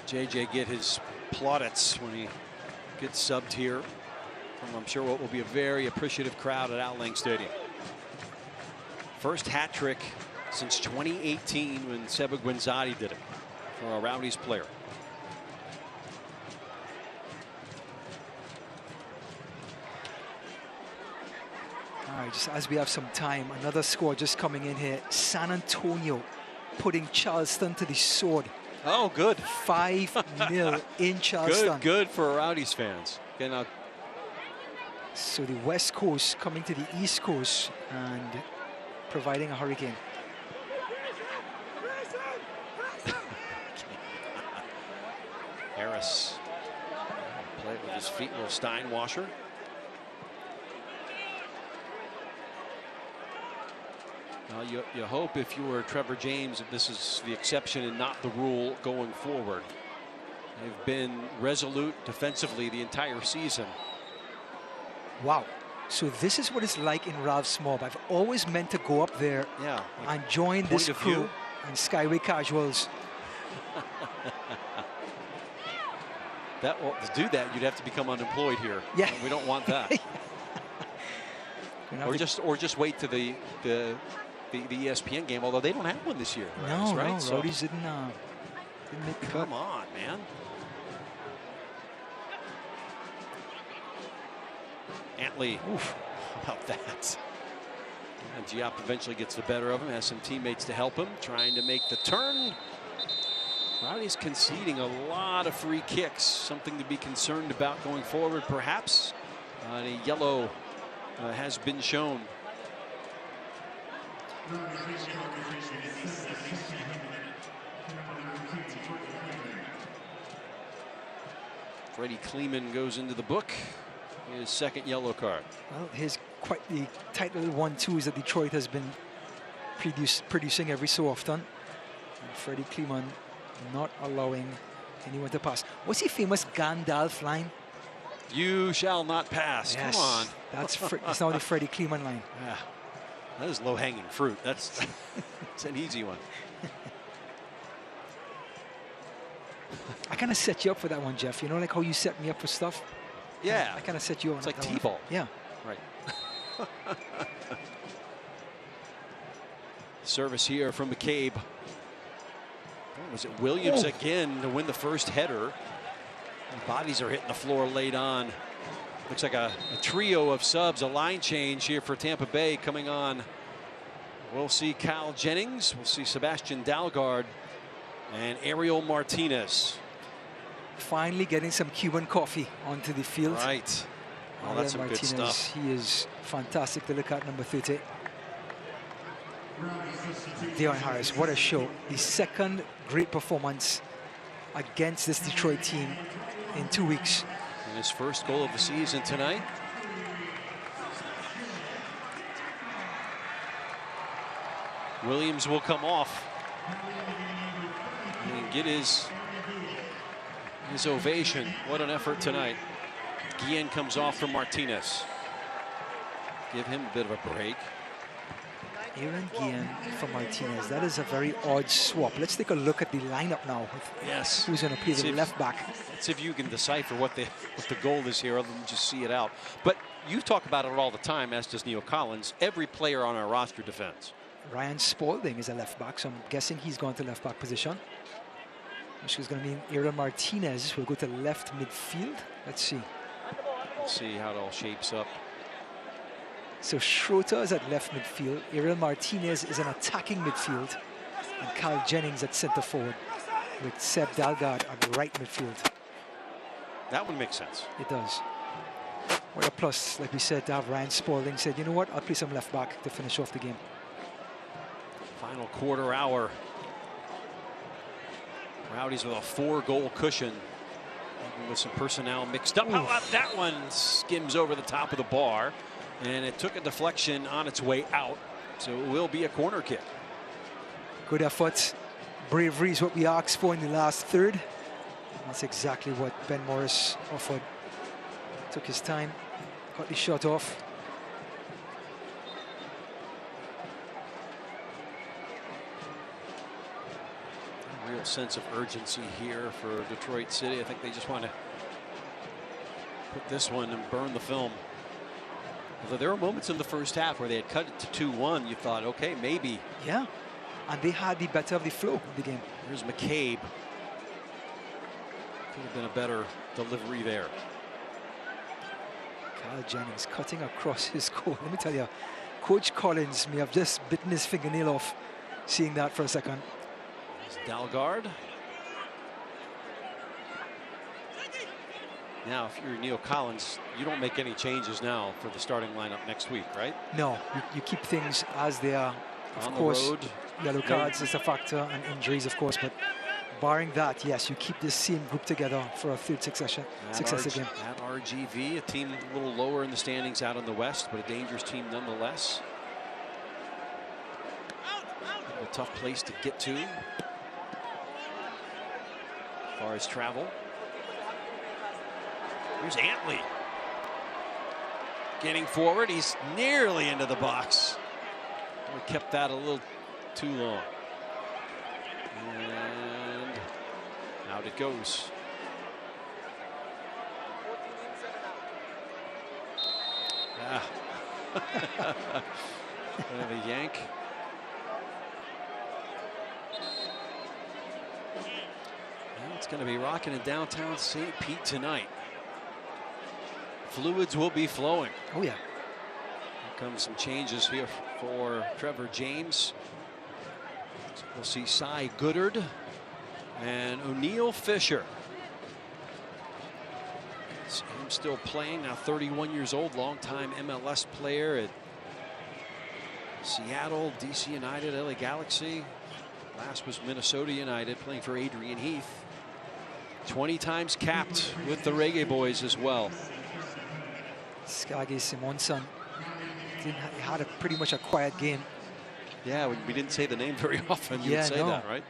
JJ get his plaudits when he gets subbed here from, I'm sure, what will be a very appreciative crowd at Outlang Stadium. First hat trick since 2018 when Seba Guinzati did it for a Rowdies player. All right, just as we have some time, another score just coming in here. San Antonio putting Charleston to the sword. Oh, good. 5-0 in Charleston. Good for Rowdies fans. So the West Coast coming to the East Coast and providing a hurricane. Harris played with his feet, little Steinwasher. You hope if you were Trevor James that this is the exception and not the rule going forward. They've been resolute defensively the entire season. Wow. So this is what it's like in Ralph's Mob. I've always meant to go up there and join this crew and Skyway Casuals. To do that, you'd have to become unemployed here. Yeah. We don't want that. or just wait to the ESPN game, although they don't have one this year. No, right? no, So, Rowdies didn't make the cut. come on, man. Antley, how about that? And Giap eventually gets the better of him, has some teammates to help him, trying to make the turn. Rowdies conceding a lot of free kicks, something to be concerned about going forward, perhaps. A yellow has been shown. Freddie Kleeman goes into the book. His second yellow card. Well, his quite the tight little 1-2s that Detroit has been producing every so often. And Freddie Kleeman not allowing anyone to pass. What's the famous Gandalf line? You shall not pass. Yes, Come on. That's now the Freddie Kleeman line. Yeah, that is low-hanging fruit. That's it's an easy one. I kind of set you up for that one, Jeff. You know, like how you set me up for stuff? Yeah. I kind of set you up. It's like T-ball. Yeah. Right. Service here from McCabe. Oh, was it Williams again to win the first header? Bodies are hitting the floor late on. Looks like a trio of subs, a line change here for Tampa Bay coming on. We'll see Kyle Jennings, we'll see Sebastian Dalgard, and Ariel Martinez. Finally getting some Cuban coffee onto the field. Right. Oh, that's some Martinez, good stuff. He is fantastic to look at, number 30. Deion Harris, what a show. The second great performance against this Detroit team in 2 weeks. And his first goal of the season tonight. Williams will come off and get his ovation. What an effort tonight. Guillen comes off for Martinez. Give him a bit of a break. Aaron Guillen for Martinez. That is a very odd swap. Let's take a look at the lineup now. Yes. Who's going to play the left back? Let's see if you can decipher what the goal is here, other than just see it out. But you talk about it all the time, as does Neil Collins. Every player on our roster defends. Ryan Spalding is a left back, so I'm guessing he's gone to left back position. Which is going to mean Aaron Martinez will go to left midfield. Let's see. Let's see how it all shapes up. So Schroeder is at left midfield. Ariel Martinez is an attacking midfield. And Kyle Jennings at center forward with Seb Dalgard at right midfield. That one makes sense. It does. What a plus, like we said, to have Ryan Spalding said, you know what, I'll play some left back to finish off the game. Final quarter hour. Rowdies with a 4-goal cushion. With some personnel mixed up. How about that one? Skims over the top of the bar. And it took a deflection on its way out. So it will be a corner kick. Good effort. Bravery is what we asked for in the last third. That's exactly what Ben Morris offered. Took his time, got the shot off. A real sense of urgency here for Detroit City. I think they just want to put this one and burn the film. Although there were moments in the first half where they had cut it to 2-1, you thought, okay, maybe. Yeah. and they had the better of the flow of the game. Here's McCabe. Could have been a better delivery there. Carl Jennings cutting across his goal. Let me tell you, Coach Collins may have just bitten his fingernail off seeing that for a second. There's Dalgard. Now, if you're Neil Collins, you don't make any changes now for the starting lineup next week, right? No, you keep things as they are. Of On course, the road, yellow cards is a factor, and injuries, of course. But barring that, yes, you keep this same group together for a third successive game. At RGV, a team a little lower in the standings out in the West, but a dangerous team nonetheless. A tough place to get to as far as travel. Here's Antley. Getting forward, he's nearly into the box. We kept that a little too long. And out it goes. Ah. Bit of a yank. Well, it's going to be rocking in downtown St. Pete tonight. Fluids will be flowing. Oh, yeah. Here comes some changes here for Trevor James. So we'll see Cy Goodard and O'Neal Fisher. I'm still playing, now 31 years old, longtime MLS player at Seattle, DC United, LA Galaxy. Last was Minnesota United, playing for Adrian Heath. 20 times capped with the Reggae Boys as well. Skaggy Simonson had pretty much a quiet game. Yeah, we didn't say the name very often. You would say that, right?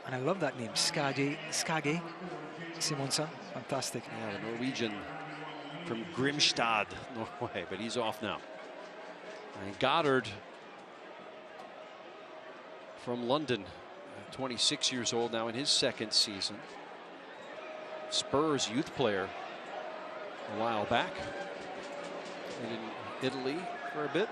And I love that name, Skaggy Simonson. Fantastic. Yeah, the Norwegian from Grimstad, Norway, but he's off now. And Goddard from London, 26 years old now in his second season. Spurs youth player a while back. In Italy for a bit.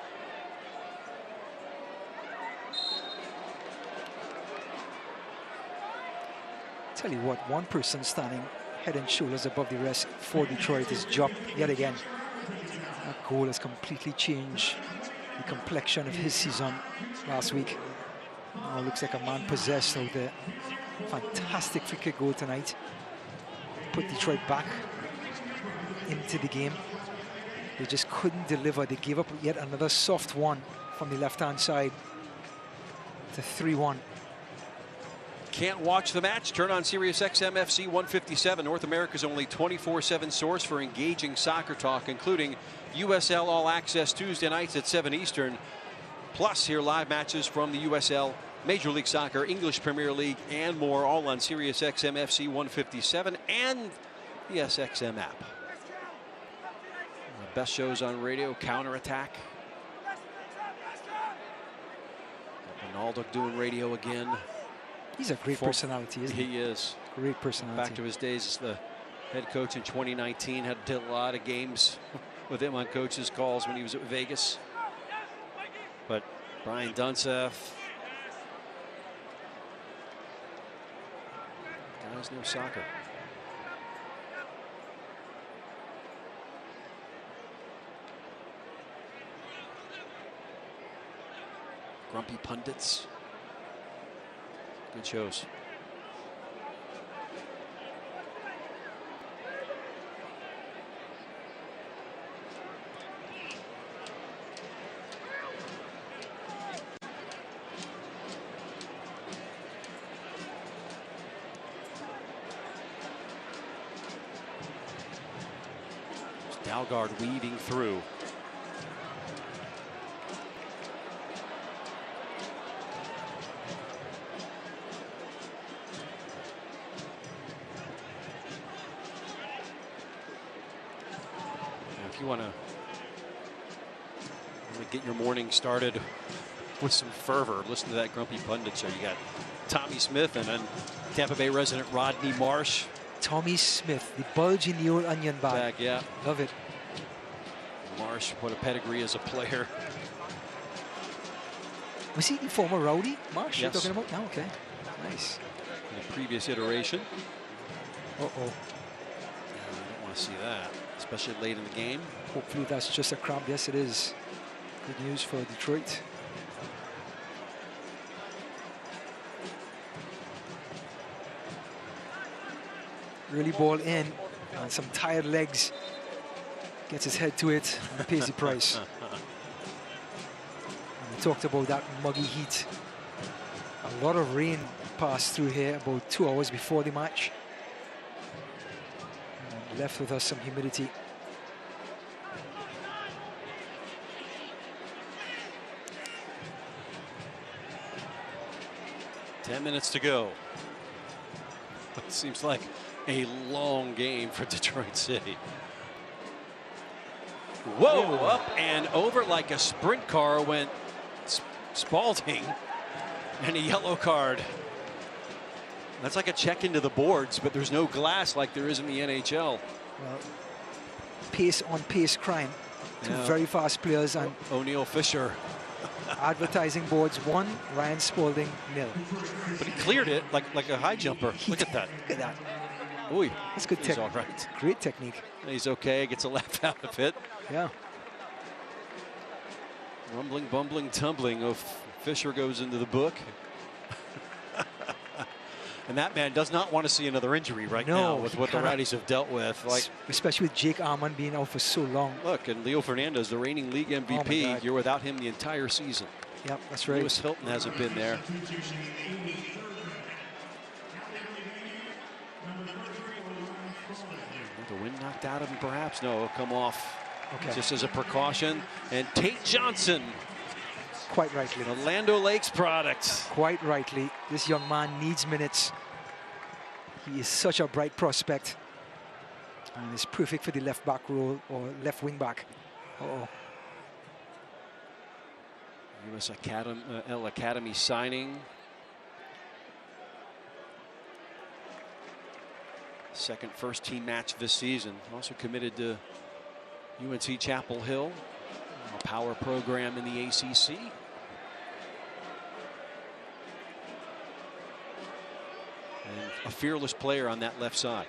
Tell you what, one person standing head and shoulders above the rest for Detroit is Jock yet again. That goal has completely changed the complexion of his season last week. Now looks like a man possessed out there. Fantastic free kick goal tonight. Put Detroit back into the game. They just couldn't deliver. They gave up yet another soft one from the left-hand side to 3-1. Can't watch the match? Turn on Sirius XM FC 157, North America's only 24/7 source for engaging soccer talk, including USL All Access Tuesday nights at 7 Eastern. Plus, hear live matches from the USL, Major League Soccer, English Premier League, and more, all on Sirius XM FC 157 and the SXM app. The best shows on radio, Counterattack. Ronaldo doing radio again. He's a great personality, isn't he? He is. Great personality. Back to his days as the head coach in 2019. Had to do a lot of games with him on coaches' calls when he was at Vegas. But Brian Dunseth. Guys know soccer. Grumpy pundits. Good shows. Dalgard weaving through. If you want to get your morning started with some fervor, listen to that Grumpy Pundit show. You got Tommy Smith and then Tampa Bay resident Rodney Marsh. Tommy Smith, the bulge in the old onion bag. Yeah. Love it. Marsh, what a pedigree as a player. Was he the former Rowdy, Marsh? Yes. You're talking about? No, okay. Nice. In the previous iteration. Uh-oh. You don't want to see that, especially late in the game. Hopefully that's just a cramp. Yes, it is. Good news for Detroit. Early ball in, and some tired legs. Gets his head to it and pays the price. And we talked about that muggy heat. A lot of rain passed through here about 2 hours before the match. And left with us some humidity. Ten minutes to go. It seems like a long game for Detroit City. Whoa, up and over like a sprint car went Spalding, and a yellow card. That's like a check into the boards, but there's no glass like there is in the NHL. Well, pace on pace crime. Two very fast players, and O'Neill Fisher. Advertising boards 1, Ryan Spalding 0. But he cleared it like a high jumper. Look at that. Look at that. Ooh, that's good technique. All right. Great technique. He's okay. Gets a laugh out of it. Yeah. Rumbling, bumbling, tumbling of Fisher goes into the book. And that man does not want to see another injury now with what the Rowdies have dealt with. Like, especially with Jake Armand being out for so long. Look, and Leo Fernandez, the reigning league MVP, you're without him the entire season. Yep, that's right. Lewis Hilton hasn't been there. The wind knocked out of him, perhaps. No, it'll come off just as a precaution. And Tate Johnson. Quite rightly. The Land O'Lakes product. Quite rightly. This young man needs minutes. He is such a bright prospect. And is perfect for the left back role or left wing back. Uh-oh. USL Academy signing. Second first team match this season. Also committed to UNC Chapel Hill, a power program in the ACC. And a fearless player on that left side.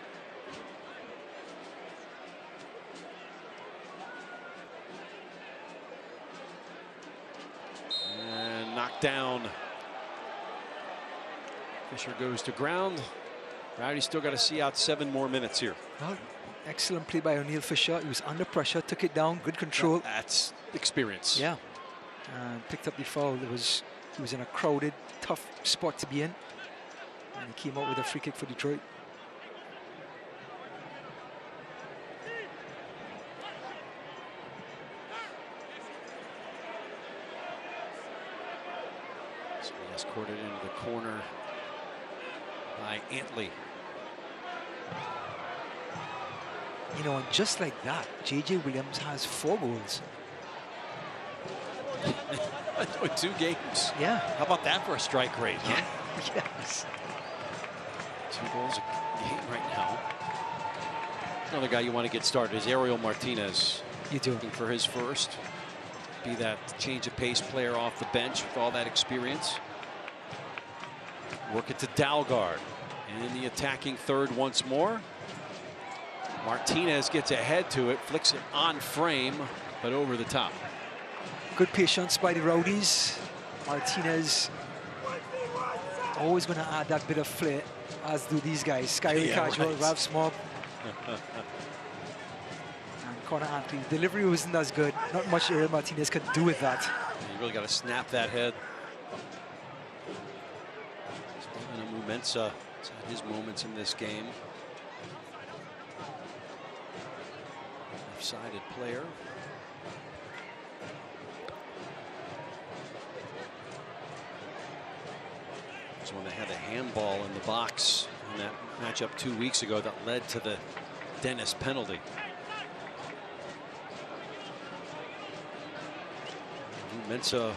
And knocked down. Fisher goes to ground. Rowdy's still got to see out 7 more minutes here. Well, excellent play by O'Neill Fisher. He was under pressure, took it down, good control. That's experience. Yeah. Picked up the foul. He was in a crowded, tough spot to be in. And he came out with a free kick for Detroit. So he escorted into the corner by Antley. You know, and just like that, J.J. Williams has 4 goals. 2 games. Yeah. How about that for a strike rate? Huh? Yes. 2 goals a game right now. Another guy you want to get started is Ariel Martinez. You do. Looking for his first. Be that change of pace player off the bench with all that experience. Work it to Dalgard. And in the attacking third once more. Martinez gets ahead to it, flicks it on frame, but over the top. Good patience by the Rowdies. Martinez always going to add that bit of flair, as do these guys. Skyler Casual, right. Ralph Smog. And Connor Antley. Delivery wasn't as good. Not much Ariel Martinez could do with that. You really got to snap that head. Stephen Mensah has had his moments in this game. Left-sided player. So when they had the handball in the box in that matchup 2 weeks ago that led to the Dennis penalty. Mensah,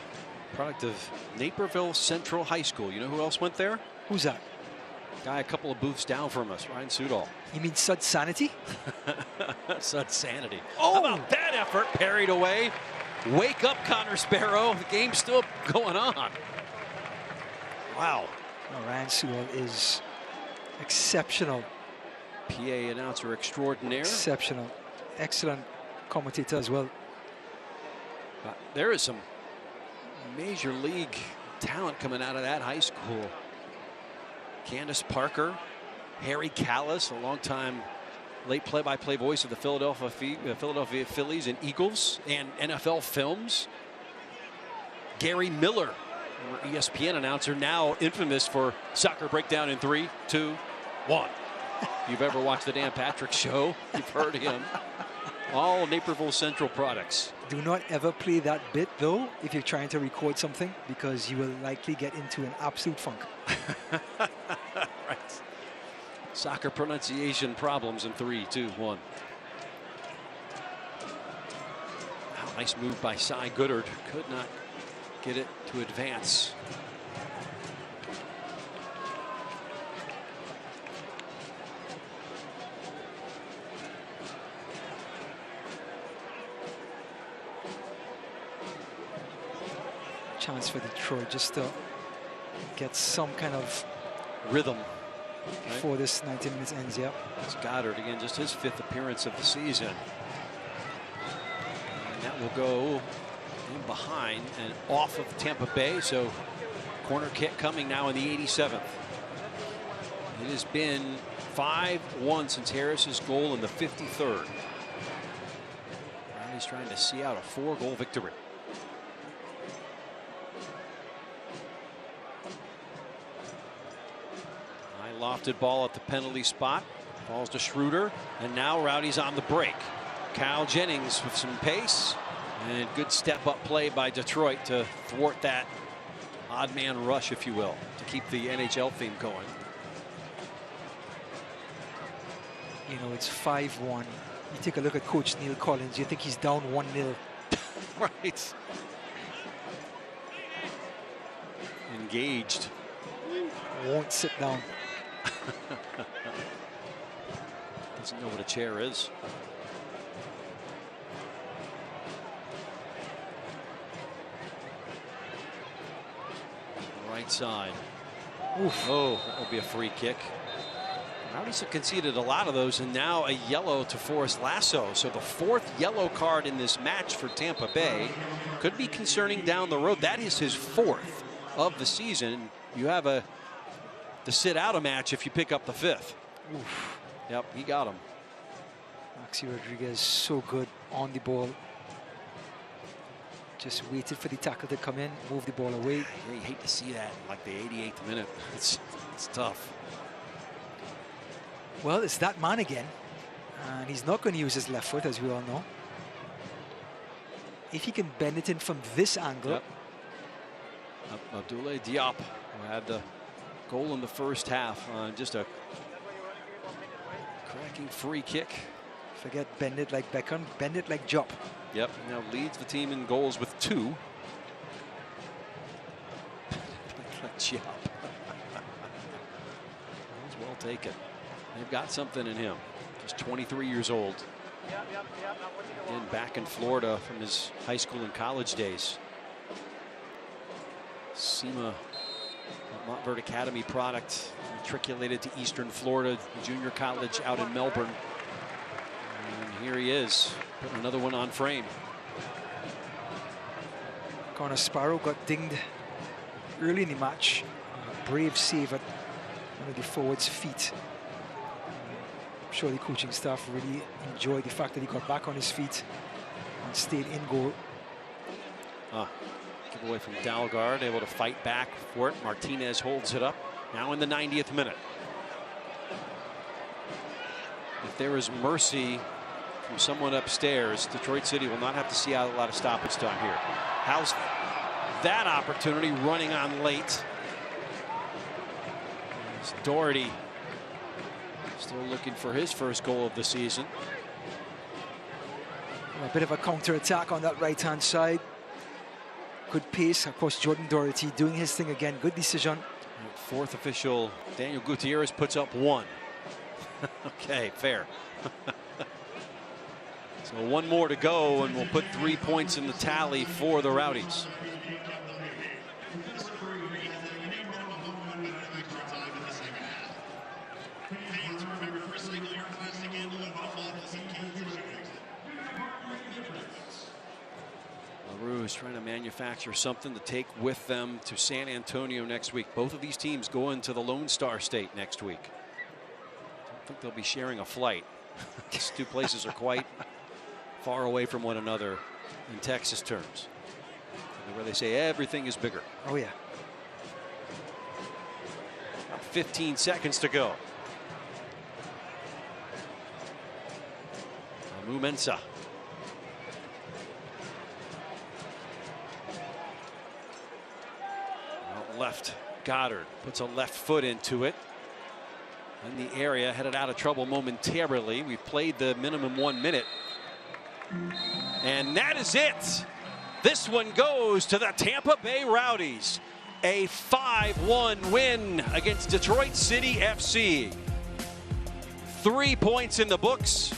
product of Naperville Central High School. You know who else went there? Who's that? Guy a couple of booths down from us, Ryan Sudol. You mean Sud Sanity? Sud Sanity. Oh, how about that effort? Parried away. Wake up, Connor Sparrow. The game's still going on. Wow. Ryan Sewell is exceptional. PA announcer extraordinaire. Exceptional. Excellent commentator as well. There is some major league talent coming out of that high school. Candace Parker, Harry Callis, a longtime late play-by-play voice of the Philadelphia Phillies and Eagles and NFL Films. Gary Miller, ESPN announcer, now infamous for Soccer Breakdown in 3, 2, 1. If you've ever watched the Dan Patrick Show, you've heard him. All Naperville Central products. Do not ever play that bit, though, if you're trying to record something, because you will likely get into an absolute funk. Right. Soccer pronunciation problems in 3, 2, 1. Wow, nice move by Cy Goodard. Could not get it to advance. Chance for Detroit just to get some kind of rhythm before this 90 minutes ends. Yep. It's Goddard again, just his 5th appearance of the season. And that will go in behind and off of Tampa Bay. So corner kick coming now in the 87th. It has been 5-1 since Harris's goal in the 53rd. He's trying to see out a 4-goal victory. Lofted ball at the penalty spot. Falls to Schroeder. And now Rowdies on the break. Kyle Jennings with some pace. And good step-up play by Detroit to thwart that odd man rush, if you will, to keep the NHL theme going. You know, it's 5-1. You take a look at Coach Neil Collins, you think he's down 1-0. Right. Engaged. Won't sit down. Doesn't know what a chair is. Right side. Oof. Oh, that would be a free kick. Rowdies have conceded a lot of those, and now a yellow to Forrest Lasso. So the 4th yellow card in this match for Tampa Bay could be concerning down the road. That is his 4th of the season. You have to sit out a match if you pick up the 5th. Oof. Yep, he got him. Maxi Rodriguez so good on the ball. Just waited for the tackle to come in, move the ball away. I really hate to see that in like the 88th minute. It's tough. Well, it's that man again. And he's not going to use his left foot, as we all know. If he can bend it in from this angle. Yep. Abdoulaye Diop, who had the goal in the first half on just a cracking free kick. Forget bend it like Beckham, bend it like Jop. Yep, now leads the team in goals with 2. Like Jop. That's well taken. They've got something in him. Just 23 years old. Again, back in Florida from his high school and college days. SEMA Montverde Academy product, matriculated to Eastern Florida Junior College out in Melbourne. And here he is, putting another one on frame. Connor Sparrow got dinged early in the match. Brave save at one of the forward's feet. I'm sure the coaching staff really enjoyed the fact that he got back on his feet and stayed in goal. Giveaway from Dalgard, able to fight back for it. Martinez holds it up. Now in the 90th minute. If there is mercy from someone upstairs, Detroit City will not have to see out a lot of stoppage time here. How's that opportunity running on late? It's Doherty still looking for his first goal of the season. A bit of a counter-attack on that right-hand side. Good pace. Of course, Jordan Doherty doing his thing again. Good decision. 4th official, Daniel Gutierrez, puts up 1. Okay, fair. So one more to go, and we'll put 3 points in the tally for the Rowdies. LaRue is trying to manufacture something to take with them to San Antonio next week. Both of these teams going to the Lone Star State next week. I don't think they'll be sharing a flight. These two places are quite far away from one another in Texas terms, where they say everything is bigger. Oh, yeah. About 15 seconds to go. Amu Mensah. Out left, Goddard puts a left foot into it. In the area, headed out of trouble momentarily. We've played the minimum 1 minute. And that is it. This one goes to the Tampa Bay Rowdies. A 5-1 win against Detroit City FC. 3 points in the books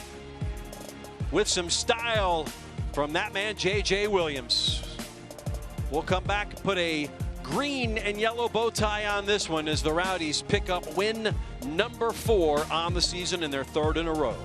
with some style from that man, J.J. Williams. We'll come back and put a green and yellow bow tie on this one as the Rowdies pick up win number 4 on the season and their 3rd in a row.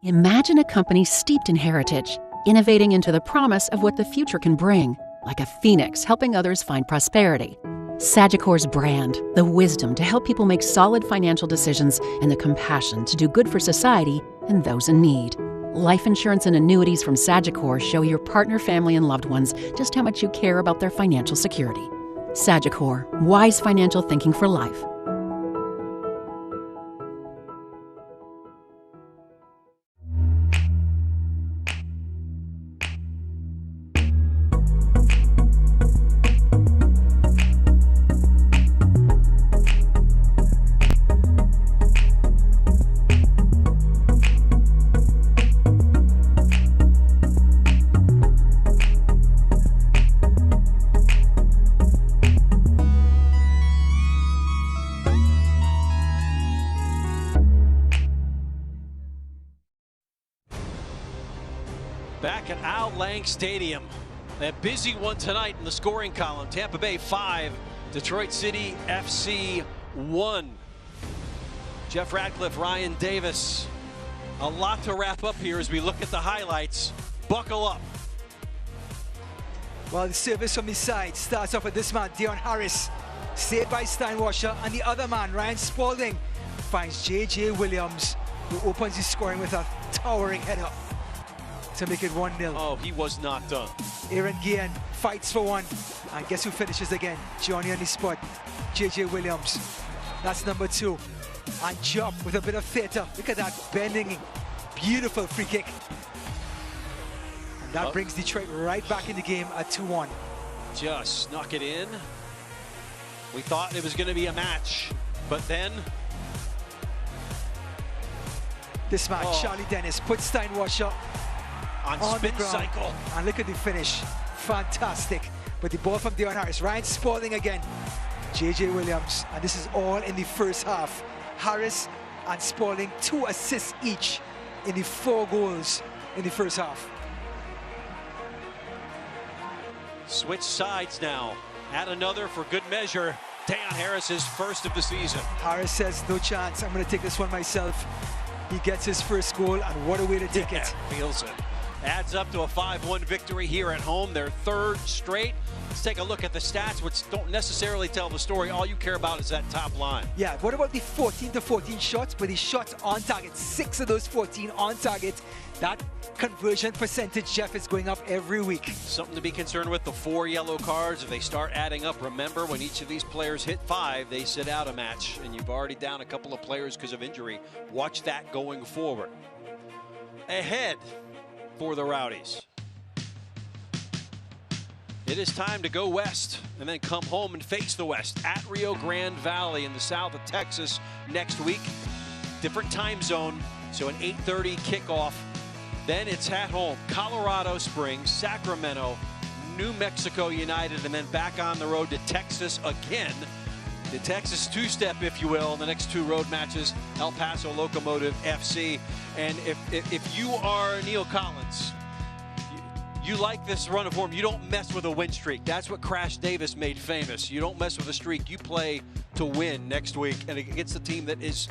Imagine a company steeped in heritage, innovating into the promise of what the future can bring, like a phoenix helping others find prosperity. Sagicor's brand, the wisdom to help people make solid financial decisions and the compassion to do good for society and those in need. Life insurance and annuities from Sagicor show your partner, family, and loved ones just how much you care about their financial security. Sagicor, wise financial thinking for life. Back at Al Lang Stadium. A busy one tonight in the scoring column. Tampa Bay 5, Detroit City FC 1. Jeff Ratcliffe, Ryan Davis. A lot to wrap up here as we look at the highlights. Buckle up. Well, the service from his side starts off with this man, Dion Harris, saved by Steinwasser, and the other man, Ryan Spalding, finds J.J. Williams, who opens his scoring with a towering header to make it 1-0. Oh, he was not done. Aaron Guillen fights for one, and guess who finishes again? Johnny on the spot, J.J. Williams. That's number 2. And Job with a bit of theatre. Look at that bending, beautiful free kick. And that brings Detroit right back in the game at 2-1. Just snuck it in. We thought it was going to be a match, but then this man, Charlie Dennis, puts Steinwasser on the spin ground. cycle. And look at the finish. Fantastic. But the ball from Dion Harris. Ryan Spalding again. J.J. Williams. And this is all in the first half. Harris and Spalding, 2 assists each in the 4 goals in the first half. Switch sides now. Add another for good measure. Dion Harris's first of the season. Harris says, no chance. I'm going to take this one myself. He gets his first goal, and what a way to take it. Feels it. adds up to a 5-1 victory here at home, their third straight. Let's take a look at the stats, which don't necessarily tell the story. All you care about is that top line. Yeah, what about the 14-14 shots? But the shots on target, 6 of those 14 on target. That conversion percentage, Jeff, is going up every week. Something to be concerned with, the 4 yellow cards. If they start adding up, remember when each of these players hit 5, they sit out a match, and you've already down a couple of players because of injury. Watch that going forward. Ahead for the Rowdies. It is time to go west and then come home and face the West at Rio Grande Valley in the south of Texas next week. Different time zone, so an 8:30 kickoff. Then it's at home, Colorado Springs, Sacramento, New Mexico United, and then back on the road to Texas again. The Texas two-step, if you will, in the next 2 road matches, El Paso Locomotive FC. And if you are Neil Collins, you like this run of form, you don't mess with a win streak. That's what Crash Davis made famous. You don't mess with a streak. You play to win next week, and against a team that is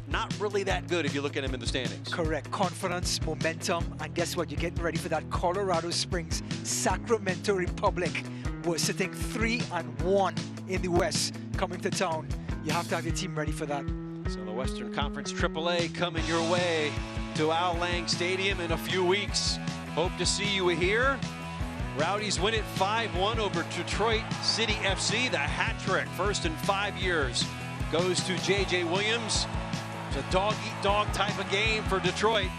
not really that good if you look at him in the standings. Correct. Confidence, momentum, and guess what? You're getting ready for that Colorado Springs Sacramento Republic. We're sitting 3-1 in the West coming to town. You have to have your team ready for that. So the Western Conference AAA coming your way to Al Lang Stadium in a few weeks. Hope to see you here. Rowdies win it 5-1 over Detroit City FC. The hat trick, first in 5 years, goes to J.J. Williams. It's a dog-eat-dog type of game for Detroit.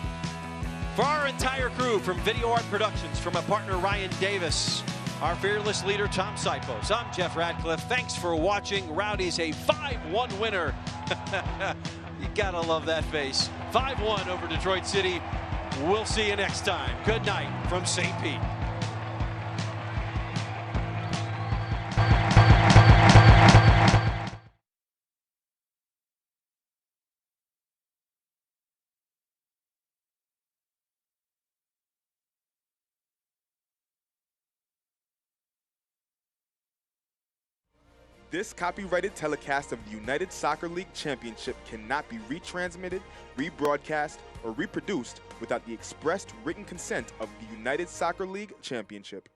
For our entire crew from Video Art Productions, from my partner Ryan Davis, our fearless leader Tom Sipos, I'm Jeff Radcliffe. Thanks for watching. Rowdies a 5-1 winner. You gotta love that face. 5-1 over Detroit City. We'll see you next time. Good night from St. Pete. This copyrighted telecast of the United Soccer League Championship cannot be retransmitted, rebroadcast, or reproduced without the expressed written consent of the United Soccer League Championship.